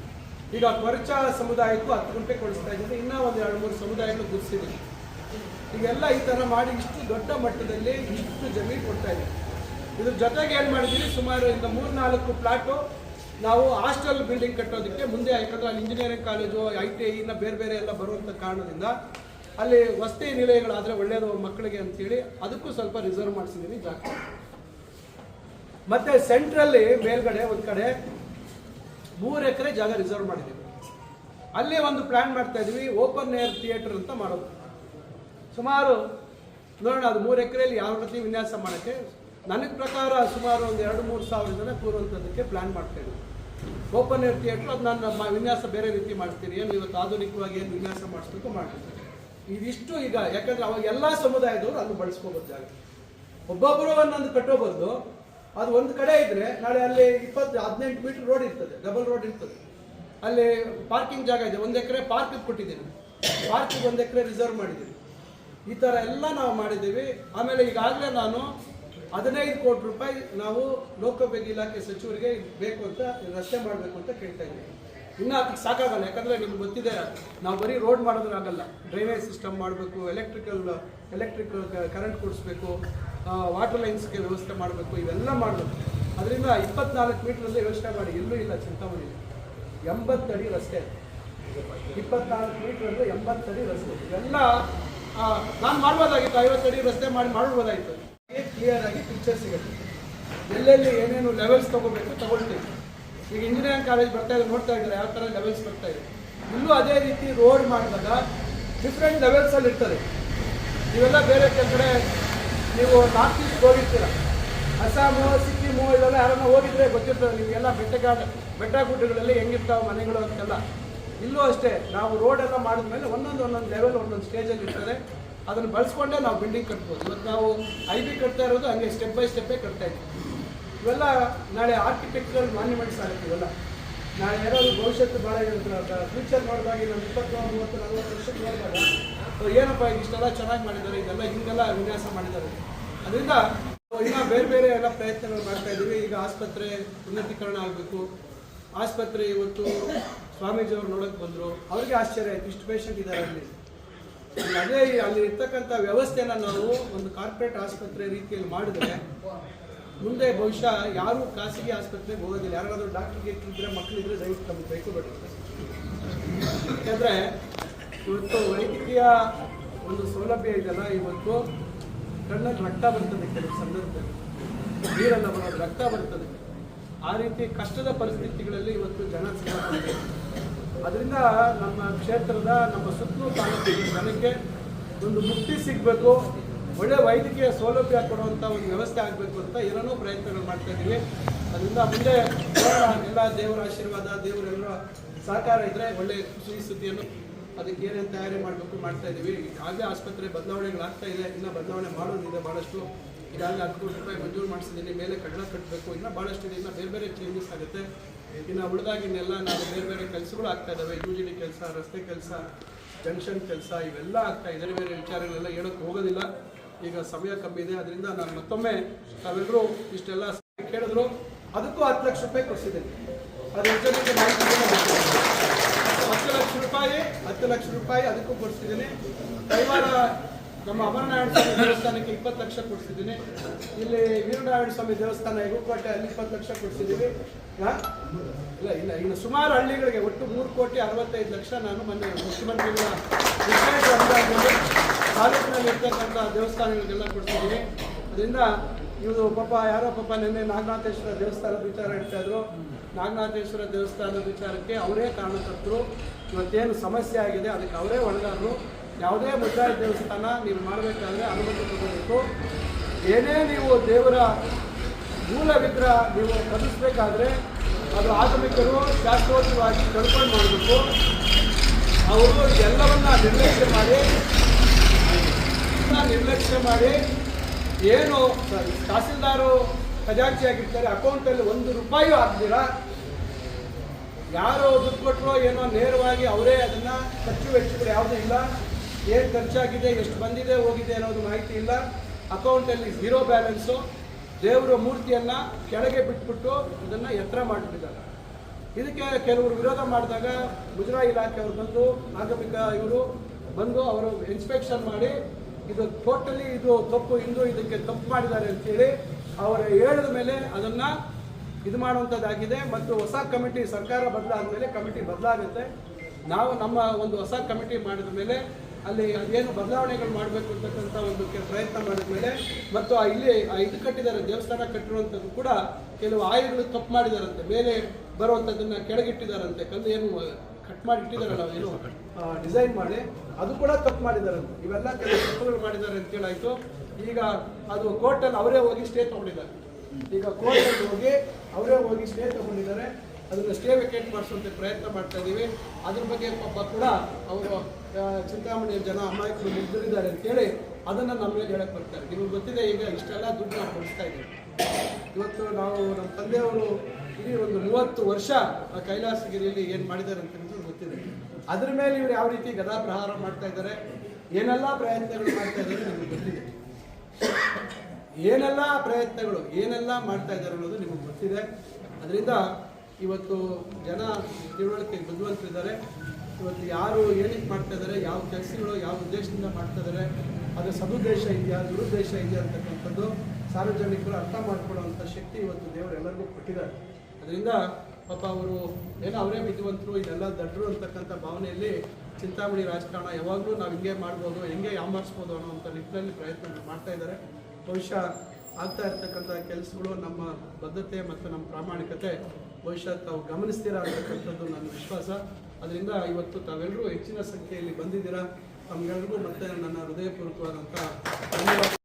ಈಗ ಕೊರಚ ಸಮುದಾಯಕ್ಕೂ 10 ಗುಂಟೆ ಕೊಡಿಸ್ತಾ ಇದ್ದಾರೆ. ಇನ್ನೂ ಒಂದು 2-3 ಸಮುದಾಯಗಳು ಗುರುತಿಸಿದ್ದೀವಿ. ಈಗೆಲ್ಲ ಈ ಥರ ಮಾಡಿ ಇಷ್ಟು ದೊಡ್ಡ ಮಟ್ಟದಲ್ಲಿ ಇಷ್ಟು ಜಮೀನು ಕೊಡ್ತಾ ಇದ್ದೀವಿ. ಇದ್ರ ಜೊತೆಗೆ ಏನು ಮಾಡಿದ್ದೀವಿ, ಸುಮಾರು ಇಂದ 3-4 ಪ್ಲಾಟು ನಾವು ಹಾಸ್ಟೆಲ್ ಬಿಲ್ಡಿಂಗ್ ಕಟ್ಟೋದಕ್ಕೆ ಮುಂದೆ, ಯಾಕಂದ್ರೆ ಅಲ್ಲಿ ಇಂಜಿನಿಯರಿಂಗ್ ಕಾಲೇಜು ITI ಇನ್ನು ಬೇರೆ ಎಲ್ಲ ಬರುವಂಥ ಕಾರಣದಿಂದ ಅಲ್ಲಿ ವಸತಿ ನಿಲಯಗಳಾದರೆ ಒಳ್ಳೆಯದು ಮಕ್ಕಳಿಗೆ ಅಂತೇಳಿ ಅದಕ್ಕೂ ಸ್ವಲ್ಪ ರಿಸರ್ವ್ ಮಾಡಿಸಿದ್ದೀನಿ ಜಾಗ. ಮತ್ತು ಸೆಂಟ್ರಲ್ಲಿ ಮೇಲ್ಗಡೆ ಒಂದು ಕಡೆ 3 ಎಕರೆ ಜಾಗ ರಿಸರ್ವ್ ಮಾಡಿದ್ದೀವಿ. ಅಲ್ಲೇ ಒಂದು ಪ್ಲ್ಯಾನ್ ಮಾಡ್ತಾ ಇದ್ದೀವಿ, ಓಪನ್ ಏರ್ ಥಿಯೇಟರ್ ಅಂತ ಮಾಡೋದು. ಸುಮಾರು ನೋಡೋಣ ಅದು 3 ಎಕರೆಯಲ್ಲಿ ಯಾವ ರೀತಿ ವಿನ್ಯಾಸ ಮಾಡೋಕ್ಕೆ ನನಗೆ ಪ್ರಕಾರ ಸುಮಾರು ಒಂದು 2-3 ಸಾವಿರ ಜನ ಕೂರುವಂಥದ್ದಕ್ಕೆ ಪ್ಲ್ಯಾನ್ ಮಾಡ್ತಾ ಇದ್ದೀವಿ. ಓಪನ್ ಏರ್ ಥಿಯೇಟ್ರು ಅದು ನಾನು ವಿನ್ಯಾಸ ಬೇರೆ ರೀತಿ ಮಾಡ್ತೀನಿ, ಏನು ಇವತ್ತು ಆಧುನಿಕವಾಗಿ ಏನು ವಿನ್ಯಾಸ ಮಾಡಿಸ್ಬೇಕು ಮಾಡ್ತೀನಿ. ಇದಿಷ್ಟು ಈಗ ಯಾಕಂದರೆ ಅವಾಗ ಎಲ್ಲ ಸಮುದಾಯದವರು ಅಲ್ಲಿ ಬಳಸ್ಕೋಬೋದು ಜಾಗ. ಒಬ್ಬೊಬ್ಬರು ಒಂದೊಂದು ಕಟ್ಟೋಬಾರ್ದು. ಅದು ಒಂದು ಕಡೆ ಇದ್ದರೆ ನಾಳೆ ಅಲ್ಲಿ 18 ಮೀಟರ್ ರೋಡ್ ಇರ್ತದೆ, ಡಬಲ್ ರೋಡ್ ಇರ್ತದೆ. ಅಲ್ಲಿ ಪಾರ್ಕಿಂಗ್ ಜಾಗ ಇದೆ, 1 ಎಕರೆ ಪಾರ್ಕಿಗೆ ಕೊಟ್ಟಿದ್ದೀನಿ, ಪಾರ್ಕಿಗೆ 1 ಎಕರೆ ರಿಸರ್ವ್ ಮಾಡಿದ್ದೀನಿ. ಈ ಥರ ಎಲ್ಲ ನಾವು ಮಾಡಿದ್ದೀವಿ. ಆಮೇಲೆ ಈಗಾಗಲೇ ನಾನು 15 ಕೋಟಿ ರೂಪಾಯಿ ನಾವು ಲೋಕೋಪಯೋಗಿ ಇಲಾಖೆ ಸಚಿವರಿಗೆ ಬೇಕು ಅಂತ ರಸ್ತೆ ಮಾಡಬೇಕು ಅಂತ ಕೇಳ್ತಾ ಇದ್ದೀವಿ. ಇನ್ನೂ ಅದಕ್ಕೆ ಸಾಕಾಗಲ್ಲ, ಯಾಕಂದರೆ ನಿಮ್ಗೆ ಗೊತ್ತಿದೆ ನಾವು ಬರೀ ರೋಡ್ ಮಾಡೋದ್ರೆ ಆಗಲ್ಲ, ಡ್ರೈನೇಜ್ ಸಿಸ್ಟಮ್ ಮಾಡಬೇಕು, ಎಲೆಕ್ಟ್ರಿಕ್ ಕರೆಂಟ್ ಕೊಡಿಸ್ಬೇಕು, ವಾಟರ್ ಲೈನ್ಸ್ಗೆ ವ್ಯವಸ್ಥೆ ಮಾಡಬೇಕು, ಇವೆಲ್ಲ ಮಾಡಬೇಕು. ಅದರಿಂದ 24 ಮೀಟ್ರಲ್ಲಿ ಯೋಚನೆ ಮಾಡಿ, ಎಲ್ಲೂ ಇಲ್ಲ ಚಿಂತಾಮಣಿ 80 ಅಡಿ ರಸ್ತೆ, 24 ಮೀಟ್ರಲ್ಲಿ 80 ಅಡಿ ರಸ್ತೆ. ಇವೆಲ್ಲ ನಾನು ಮಾಡ್ಬೋದಾಗಿತ್ತು, 50 ಅಡಿ ರಸ್ತೆ ಮಾಡ್ಬೋದಾಗಿತ್ತು. ಕ್ಲಿಯರ್ ಆಗಿ ಪಿಕ್ಚರ್ ಸಿಗುತ್ತೆ, ಎಲ್ಲೆಲ್ಲಿ ಏನೇನು ಲೆವೆಲ್ಸ್ ತೊಗೋಬೇಕು ತಗೊಳ್ತೀವಿ. ಈಗ ಇಂಜಿನಿಯರಿಂಗ್ ಕಾಲೇಜ್ ಬರ್ತಾ ಇದ್ದಾರೆ, ನೋಡ್ತಾ ಇದ್ದಾರೆ ಯಾವ ಥರ ಲೆವೆಲ್ಸ್ ಬರ್ತಾ ಇದೆ. ಇಲ್ಲೂ ಅದೇ ರೀತಿ ರೋಡ್ ಮಾಡಿದಾಗ ಡಿಫ್ರೆಂಟ್ ಲೆವೆಲ್ಸಲ್ಲಿ ಇರ್ತದೆ. ಇವೆಲ್ಲ ಬೇರೆ ಕಡೆ ನೀವು ನಾರ್ತ್ ಈಸ್ಟ್ ಹೋಗಿರ್ತೀರ, ಅಸ್ಸಾಮು, ಸಿಕ್ಕಿಮು, ಇವೆಲ್ಲ ಯಾರನ್ನ ಹೋಗಿದ್ರೆ ಗೊತ್ತಿರ್ತದೆ ನಿಮಗೆಲ್ಲ ಬೆಟ್ಟ ಗುಡ್ಡಗಳಲ್ಲಿ ಹೆಂಗಿರ್ತಾವೆ ಮನೆಗಳು ಅಂತೆಲ್ಲ. ಇಲ್ಲೂ ಅಷ್ಟೇ, ನಾವು ರೋಡೆಲ್ಲ ಮಾಡಿದ್ಮೇಲೆ ಒಂದೊಂದು ಲೆವೆಲ್ ಒಂದೊಂದು ಸ್ಟೇಜಲ್ಲಿ ಇರ್ತದೆ. ಅದನ್ನು ಬಳಸ್ಕೊಂಡೇ ನಾವು ಬಿಲ್ಡಿಂಗ್ ಕಟ್ಬೋದು. ಇವತ್ತು ನಾವು IB ಕಟ್ತಾ ಇರೋದು ಹಂಗೆ ಸ್ಟೆಪ್ ಬೈ ಸ್ಟೆಪ್ಪೇ ಕಟ್ತಾ ಇದ್ದೀವಿ. ಇವೆಲ್ಲ ನಾಳೆ ಆರ್ಕಿಟೆಕ್ಚರಲ್ ಮಾನ್ಯುಮೆಂಟ್ಸ್ ಆಗುತ್ತೆ. ಇವೆಲ್ಲ ನಾಳೆ ಯಾರಾದ್ರು ಭವಿಷ್ಯತ್ತು ಭಾಳ ಫ್ಯೂಚರ್ ನೋಡಿದಾಗ ನಮ್ಮ 20-30-40 ವರ್ಷಕ್ಕೆ ನೋಡಿದಾಗ ಏನಪ್ಪ ಇಷ್ಟೆಲ್ಲ ಚೆನ್ನಾಗಿ ಮಾಡಿದ್ದಾರೆ, ಇದೆಲ್ಲ ಹಿಂಗೆಲ್ಲ ವಿನ್ಯಾಸ ಮಾಡಿದ್ದಾರೆ. ಅದರಿಂದ ಇನ್ನೂ ಬೇರೆ ಎಲ್ಲ ಪ್ರಯತ್ನಗಳು ಮಾಡ್ತಾ ಇದ್ದೀವಿ. ಈಗ ಆಸ್ಪತ್ರೆ ಉನ್ನತೀಕರಣ ಆಗಬೇಕು. ಆಸ್ಪತ್ರೆ ಇವತ್ತು ಸ್ವಾಮೀಜಿಯವರು ನೋಡೋಕ್ಕೆ ಬಂದರು, ಅವ್ರಿಗೆ ಆಶ್ಚರ್ಯ ಆಯಿತು, ಇಷ್ಟು ಪೇಷಂಟ್ ಇದ್ದಾರೆ ಅಲ್ಲಿ. ಅದೇ ಅಲ್ಲಿ ಇರ್ತಕ್ಕಂಥ ವ್ಯವಸ್ಥೆನ ನಾವು ಒಂದು ಕಾರ್ಪೊರೇಟ್ ಆಸ್ಪತ್ರೆ ರೀತಿಯಲ್ಲಿ ಮಾಡಿದ್ರೆ ಮುಂದೆ ಬಹುಶಃ ಯಾರೂ ಖಾಸಗಿ ಆಸ್ಪತ್ರೆಗೆ ಹೋಗೋದಿಲ್ಲ. ಯಾರಾದರೂ ಡಾಕ್ಟ್ರಿಗೆ ಇಟ್ಟಿದ್ರೆ ಮಕ್ಕಳಿದ್ರೆ ದಯವಿಟ್ಟು ನಮ್ಗೆ ಬೇಕು ಬರುತ್ತೆ. ಯಾಕೆಂದರೆ ಇವತ್ತು ವೈದ್ಯಕೀಯ ಒಂದು ಸೌಲಭ್ಯ ಇದೆಯಲ್ಲ, ಇವತ್ತು ಕಣ್ಣಲ್ಲಿ ರಕ್ತ ಬರ್ತದೆ, ಕೆಲವು ಸಂದರ್ಭದಲ್ಲಿ ನೀರೆಲ್ಲ ಬರೋದು ರಕ್ತ ಬರ್ತದೆ. ಆ ರೀತಿ ಕಷ್ಟದ ಪರಿಸ್ಥಿತಿಗಳಲ್ಲಿ ಇವತ್ತು ಜನ ಸಿಗಬೇಕು. ಅದರಿಂದ ನಮ್ಮ ಕ್ಷೇತ್ರದ ನಮ್ಮ ಸುತ್ತಲೂ ತಾಲೂಕಿನ ಜನಕ್ಕೆ ಒಂದು ಮುಕ್ತಿ ಸಿಗಬೇಕು, ಒಳ್ಳೆ ವೈದ್ಯಕೀಯ ಸೌಲಭ್ಯ ಕೊಡುವಂಥ ಒಂದು ವ್ಯವಸ್ಥೆ ಆಗಬೇಕು ಅಂತ ಏನೇನೋ ಪ್ರಯತ್ನಗಳು ಮಾಡ್ತಾ ಇದ್ದೀವಿ. ಅದರಿಂದ ಮುಂದೆ ಎಲ್ಲ ದೇವರ ಆಶೀರ್ವಾದ, ದೇವರೆಲ್ಲರ ಸಹಕಾರ ಇದ್ದರೆ ಒಳ್ಳೆ ಸುದ್ದಿ ಸುದ್ದಿಯನ್ನು ಅದಕ್ಕೆ ಏನೇನು ತಯಾರಿ ಮಾಡಬೇಕು ಮಾಡ್ತಾ ಇದ್ದೀವಿ. ಆಗಲೇ ಆಸ್ಪತ್ರೆ ಬದಲಾವಣೆಗಳಾಗ್ತಾ ಇದೆ, ಇನ್ನೂ ಬದಲಾವಣೆ ಮಾಡೋದಿದೆ ಭಾಳಷ್ಟು. ಈಗಾಗಲೇ 10 ಕೋಟಿ ರೂಪಾಯಿ ಮಂಜೂರು ಮಾಡಿಸಿದ್ದೀನಿ, ಮೇಲೆ ಕನ್ನಡ ಕಟ್ಟಬೇಕು, ಇನ್ನೂ ಭಾಳಷ್ಟು ಇದೆ, ಇನ್ನೂ ಬೇರೆ ಚೇಂಜಸ್ ಆಗುತ್ತೆ. ಇನ್ನು ಉಳಿದಾಗಿನ್ನೆಲ್ಲ ನಾವು ಬೇರೆ ಕೆಲಸಗಳು ಆಗ್ತಾ ಇದ್ದಾವೆ. UGD ಕೆಲಸ, ರಸ್ತೆ ಕೆಲಸ, ಜಂಕ್ಷನ್ ಕೆಲಸ, ಇವೆಲ್ಲ ಆಗ್ತಾ ಇದೆ. ಬೇರೆ ವಿಚಾರಗಳೆಲ್ಲ ಹೇಳೋಕ್ಕೆ ಹೋಗೋದಿಲ್ಲ. ಈಗ ಸಮಯ ಕಮ್ಮಿ ಇದೆ, ಅದರಿಂದ ನಾನು ಮತ್ತೊಮ್ಮೆ ತಾವೆಲ್ಲರೂ ಇಷ್ಟೆಲ್ಲ ಕೇಳಿದ್ರು. ಅದಕ್ಕೂ 10 ಲಕ್ಷ ರೂಪಾಯಿ ಕೊಡಿಸಿದ್ದೀನಿ. ಅದು ಯೋಜನೆಗೆ ಮಾಹಿತಿ 10 ಲಕ್ಷ ರೂಪಾಯಿ ಅದಕ್ಕೂ ಕೊಡಿಸಿದ್ದೀನಿ. ಕೈವಾರ ನಮ್ಮ ಅಮರನಾರಾಯಣ ಸ್ವಾಮಿ ದೇವಸ್ಥಾನಕ್ಕೆ 20 ಲಕ್ಷ ಕೊಡಿಸಿದ್ದೀನಿ. ಇಲ್ಲಿ ವೀರನಾರಾಯಣ ಸ್ವಾಮಿ ದೇವಸ್ಥಾನ ಎಗುಕೋಟೆ ಅಲ್ಲಿ 20 ಲಕ್ಷ ಕೊಡಿಸಿದ್ದೀವಿ. ಇಲ್ಲ ಇನ್ನು ಸುಮಾರು ಹಳ್ಳಿಗಳಿಗೆ ಒಟ್ಟು 3,65,00,000 ನಾನು ಮೊನ್ನೆ ಮುಖ್ಯಮಂತ್ರಿಗಳ ವಿಶೇಷ ಅನುದಾನದಲ್ಲಿ ತಾಲೂಕಿನಲ್ಲಿ ಇರ್ತಕ್ಕಂಥ ದೇವಸ್ಥಾನಗಳಿಗೆಲ್ಲ ಕೊಡ್ತಿದ್ದೀನಿ. ಅದರಿಂದ ಇವರು ಯಾರೋ ನಿನ್ನೆ ನಾಗನಾಥೇಶ್ವರ ದೇವಸ್ಥಾನದ ವಿಚಾರ ಹೇಳ್ತಾ ಇದ್ರು. ನಾಗನಾಥೇಶ್ವರ ದೇವಸ್ಥಾನದ ವಿಚಾರಕ್ಕೆ ಅವರೇ ಕಾರಣಕರ್ತರು. ಇವತ್ತೇನು ಸಮಸ್ಯೆ ಆಗಿದೆ ಅದಕ್ಕೆ ಅವರೇ ಹೊಣೆಗಾರರು. ಯಾವುದೇ ಮುಜರಾಯಿ ದೇವಸ್ಥಾನ ನೀವು ಮಾಡಬೇಕಾದ್ರೆ ಅನುಮತಿ ತಗೋಬೇಕು. ಏನೇ ನೀವು ದೇವರ ಮೂಲ ವಿಗ್ರಹ ನೀವು ಕಲಿಸಬೇಕಾದ್ರೆ ಅದು ಆಗಮಿಕರು ಶಾಶ್ವತವಾಗಿ ಕಳ್ಕೊಂಡು ಮಾಡಬೇಕು. ಅವರು ಎಲ್ಲವನ್ನ ನಿರ್ಲಕ್ಷ್ಯ ಮಾಡಿ ಏನು ತಹಸೀಲ್ದಾರು ಖಜಾಂಚಿ ಆಗಿರ್ತಾರೆ, ಅಕೌಂಟಲ್ಲಿ 1 ರೂಪಾಯಿಯೂ ಹಾಕ್ದಿರಾ, ಯಾರು ದುಡ್ಡು ಕೊಟ್ಟರೋ ಏನೋ ನೇರವಾಗಿ ಅವರೇ ಅದನ್ನು ಖರ್ಚು ವೆಚ್ಚಗಳು ಯಾವುದೂ ಇಲ್ಲ, ಏನು ಖರ್ಚಾಗಿದೆ ಎಷ್ಟು ಬಂದಿದೆ ಹೋಗಿದೆ ಅನ್ನೋದು ಮಾಹಿತಿ ಇಲ್ಲ, ಅಕೌಂಟಲ್ಲಿ 0 ಬ್ಯಾಲೆನ್ಸು, ದೇವರ ಮೂರ್ತಿಯನ್ನು ಕೆಳಗೆ ಬಿಟ್ಬಿಟ್ಟು ಇದನ್ನು ಎತ್ತರ ಮಾಡಿಬಿಟ್ಟಿದ್ದಾರೆ. ಇದಕ್ಕೆ ಕೆಲವರು ವಿರೋಧ ಮಾಡಿದಾಗ ಮುಜರಾಯಿ ಇಲಾಖೆಯವರು ಬಂದು ಆಗಮಿಕ ಇವರು ಬಂದು ಅವರು ಇನ್ಸ್ಪೆಕ್ಷನ್ ಮಾಡಿ ಇದು ಟೋಟಲಿ ಇದು ತಪ್ಪು, ಇದಕ್ಕೆ ತಪ್ಪು ಮಾಡಿದ್ದಾರೆ ಅಂತೇಳಿ ಅವರು ಹೇಳಿದ ಮೇಲೆ ಅದನ್ನು ಇದು ಮಾಡುವಂಥದ್ದಾಗಿದೆ. ಮತ್ತು ಹೊಸ ಕಮಿಟಿ ಸರ್ಕಾರ ಬದಲಾದ ಮೇಲೆ ಕಮಿಟಿ ಬದಲಾಗುತ್ತೆ. ನಾವು ನಮ್ಮ ಒಂದು ಹೊಸ ಕಮಿಟಿ ಮಾಡಿದ ಮೇಲೆ ಅಲ್ಲಿ ಅದೇನು ಬದಲಾವಣೆಗಳು ಮಾಡಬೇಕು ಅಂತಕ್ಕಂಥ ಒಂದು ಪ್ರಯತ್ನ ಮಾಡಿದ ಮೇಲೆ ಮತ್ತು ಇಲ್ಲಿ ಇದು ಕಟ್ಟಿದ್ದಾರೆ, ದೇವಸ್ಥಾನ ಕಟ್ಟಿರುವಂಥದ್ದು ಕೂಡ ಕೆಲವು ಆಯುಗಳು ತಪ್ಪು ಮಾಡಿದಾರಂತೆ, ಮೇಲೆ ಬರುವಂಥದ್ದನ್ನು ಕೆಳಗಿಟ್ಟಿದ್ದಾರಂತೆ, ಕಲ್ಲು ಏನು ಕಟ್ ಮಾಡಿ ಇಟ್ಟಿದ್ದಾರಲ್ಲ ಏನು ಡಿಸೈನ್ ಮಾಡಿ ಅದು ಕೂಡ ತಪ್ಪು ಮಾಡಿದಾರಂತೆ. ಇವೆಲ್ಲ ಕೆಲವು ತಪ್ಪುಗಳು ಮಾಡಿದ್ದಾರೆ ಅಂತ ಹೇಳಾಯಿತು. ಈಗ ಅದು ಕೋರ್ಟಲ್ಲಿ ಅವರೇ ಹೋಗಿ ಸ್ಟೇ ತೊಗೊಂಡಿದ್ದಾರೆ. ಈಗ ಕೋರ್ಟಲ್ಲಿ ಹೋಗಿ ಅವರೇ ಹೋಗಿ ಸ್ಟೇ ತೊಗೊಂಡಿದ್ದಾರೆ. ಅದನ್ನು ಸ್ಟೇ ವೇಕೇಟ್ ಮಾಡಿಸುವಂತೆ ಪ್ರಯತ್ನ ಮಾಡ್ತಾ ಇದ್ದೀವಿ. ಅದ್ರ ಬಗ್ಗೆ ಪಾಪ ಕೂಡ ಅವರು ಚಿಂತಾಮಣಿಯ ಜನ ಅಮಾಯಕರು ಮುಗ್ದಿದ್ದಾರೆ ಅಂತೇಳಿ ಅದನ್ನು ನಮ್ಮ ಮೇಲೆ ಹೇಳಕ್ಕೆ ಬರ್ತಾರೆ. ನಿಮಗೆ ಗೊತ್ತಿದೆ, ಈಗ ಇಷ್ಟೆಲ್ಲ ದುಡ್ಡು ನಾವು ಕೊಡಿಸ್ತಾ ಇದ್ದೀವಿ. ಇವತ್ತು ನಾವು ನಮ್ಮ ತಂದೆಯವರು ಇಡೀ ಒಂದು 30 ವರ್ಷ ಕೈಲಾಸಗಿರಿಯಲ್ಲಿ ಏನು ಮಾಡಿದ್ದಾರೆ ಅಂತ ಗೊತ್ತಿದೆ. ಅದ್ರ ಮೇಲೆ ಇವರು ಯಾವ ರೀತಿ ಗದಾ ಪ್ರಹಾರ ಮಾಡ್ತಾ ಇದ್ದಾರೆ, ಏನೆಲ್ಲ ಪ್ರಯತ್ನಗಳು ಮಾಡ್ತಾ ಇದ್ದಾರೆ ನಿಮಗೆ ಗೊತ್ತಿದೆ. ಏನೆಲ್ಲ ಮಾಡ್ತಾ ಇದ್ದಾರೆ ಅನ್ನೋದು ನಿಮಗೆ ಗೊತ್ತಿದೆ. ಅದರಿಂದ ಇವತ್ತು ಜನ ತಿಳುವಳಿಕೆ ಬುದ್ಧಿವಂತರಿದ್ದಾರೆ. ಇವತ್ತು ಯಾರು ಏನಕ್ಕೆ ಮಾಡ್ತಾ ಇದ್ದಾರೆ, ಯಾವ ಕೆಲಸಗಳು ಯಾವ ಉದ್ದೇಶದಿಂದ ಮಾಡ್ತಾ ಇದ್ದಾರೆ, ಅದು ಸದುದ್ದೇಶ ಇದೆಯಾ ದುರುದ್ದೇಶ ಇದೆಯಾ ಅಂತಕ್ಕಂಥದ್ದು ಸಾರ್ವಜನಿಕರು ಅರ್ಥ ಮಾಡ್ಕೊಳ್ಳುವಂಥ ಶಕ್ತಿ ಇವತ್ತು ದೇವರು ಎಲ್ಲರಿಗೂ ಕೊಟ್ಟಿದ್ದಾರೆ. ಅದರಿಂದ ಪಾಪ ಅವರು ಏನೋ ಅವರೇ ವಿದ್ಯಾವಂತರು, ಇದೆಲ್ಲ ದಡ್ರು ಅಂತಕ್ಕಂಥ ಭಾವನೆಯಲ್ಲಿ ಚಿಂತಾಮಣಿ ರಾಜಕಾರಣ ಯಾವಾಗಲೂ ನಾವು ಹಿಂಗೆ ಮಾಡ್ಬೋದು, ಹೆಂಗೆ ಯಾಮಾರಿಸ್ಬೋದು ಅನ್ನೋವಂಥ ನಿಟ್ಟಿನಲ್ಲಿ ಪ್ರಯತ್ನ ಮಾಡ್ತಾ ಇದ್ದಾರೆ. ಬಹುಶಃ ಆಗ್ತಾ ಇರ್ತಕ್ಕಂಥ ಕೆಲಸಗಳು ನಮ್ಮ ಬದ್ಧತೆ ಮತ್ತು ನಮ್ಮ ಪ್ರಾಮಾಣಿಕತೆ ಬಹುಶಃ ತಾವು ಗಮನಿಸ್ತೀರಾ ಅಂತಕ್ಕಂಥದ್ದು ನನ್ನ ವಿಶ್ವಾಸ. ಅದರಿಂದ ಇವತ್ತು ತಾವೆಲ್ಲರೂ ಹೆಚ್ಚಿನ ಸಂಖ್ಯೆಯಲ್ಲಿ ಬಂದಿದ್ದೀರಾ. ತಮ್ಮೆಲ್ಲರಿಗೂ ಮತ್ತೆ ನನ್ನ ಹೃದಯಪೂರ್ವಕವಾದಂಥ ಧನ್ಯವಾದ.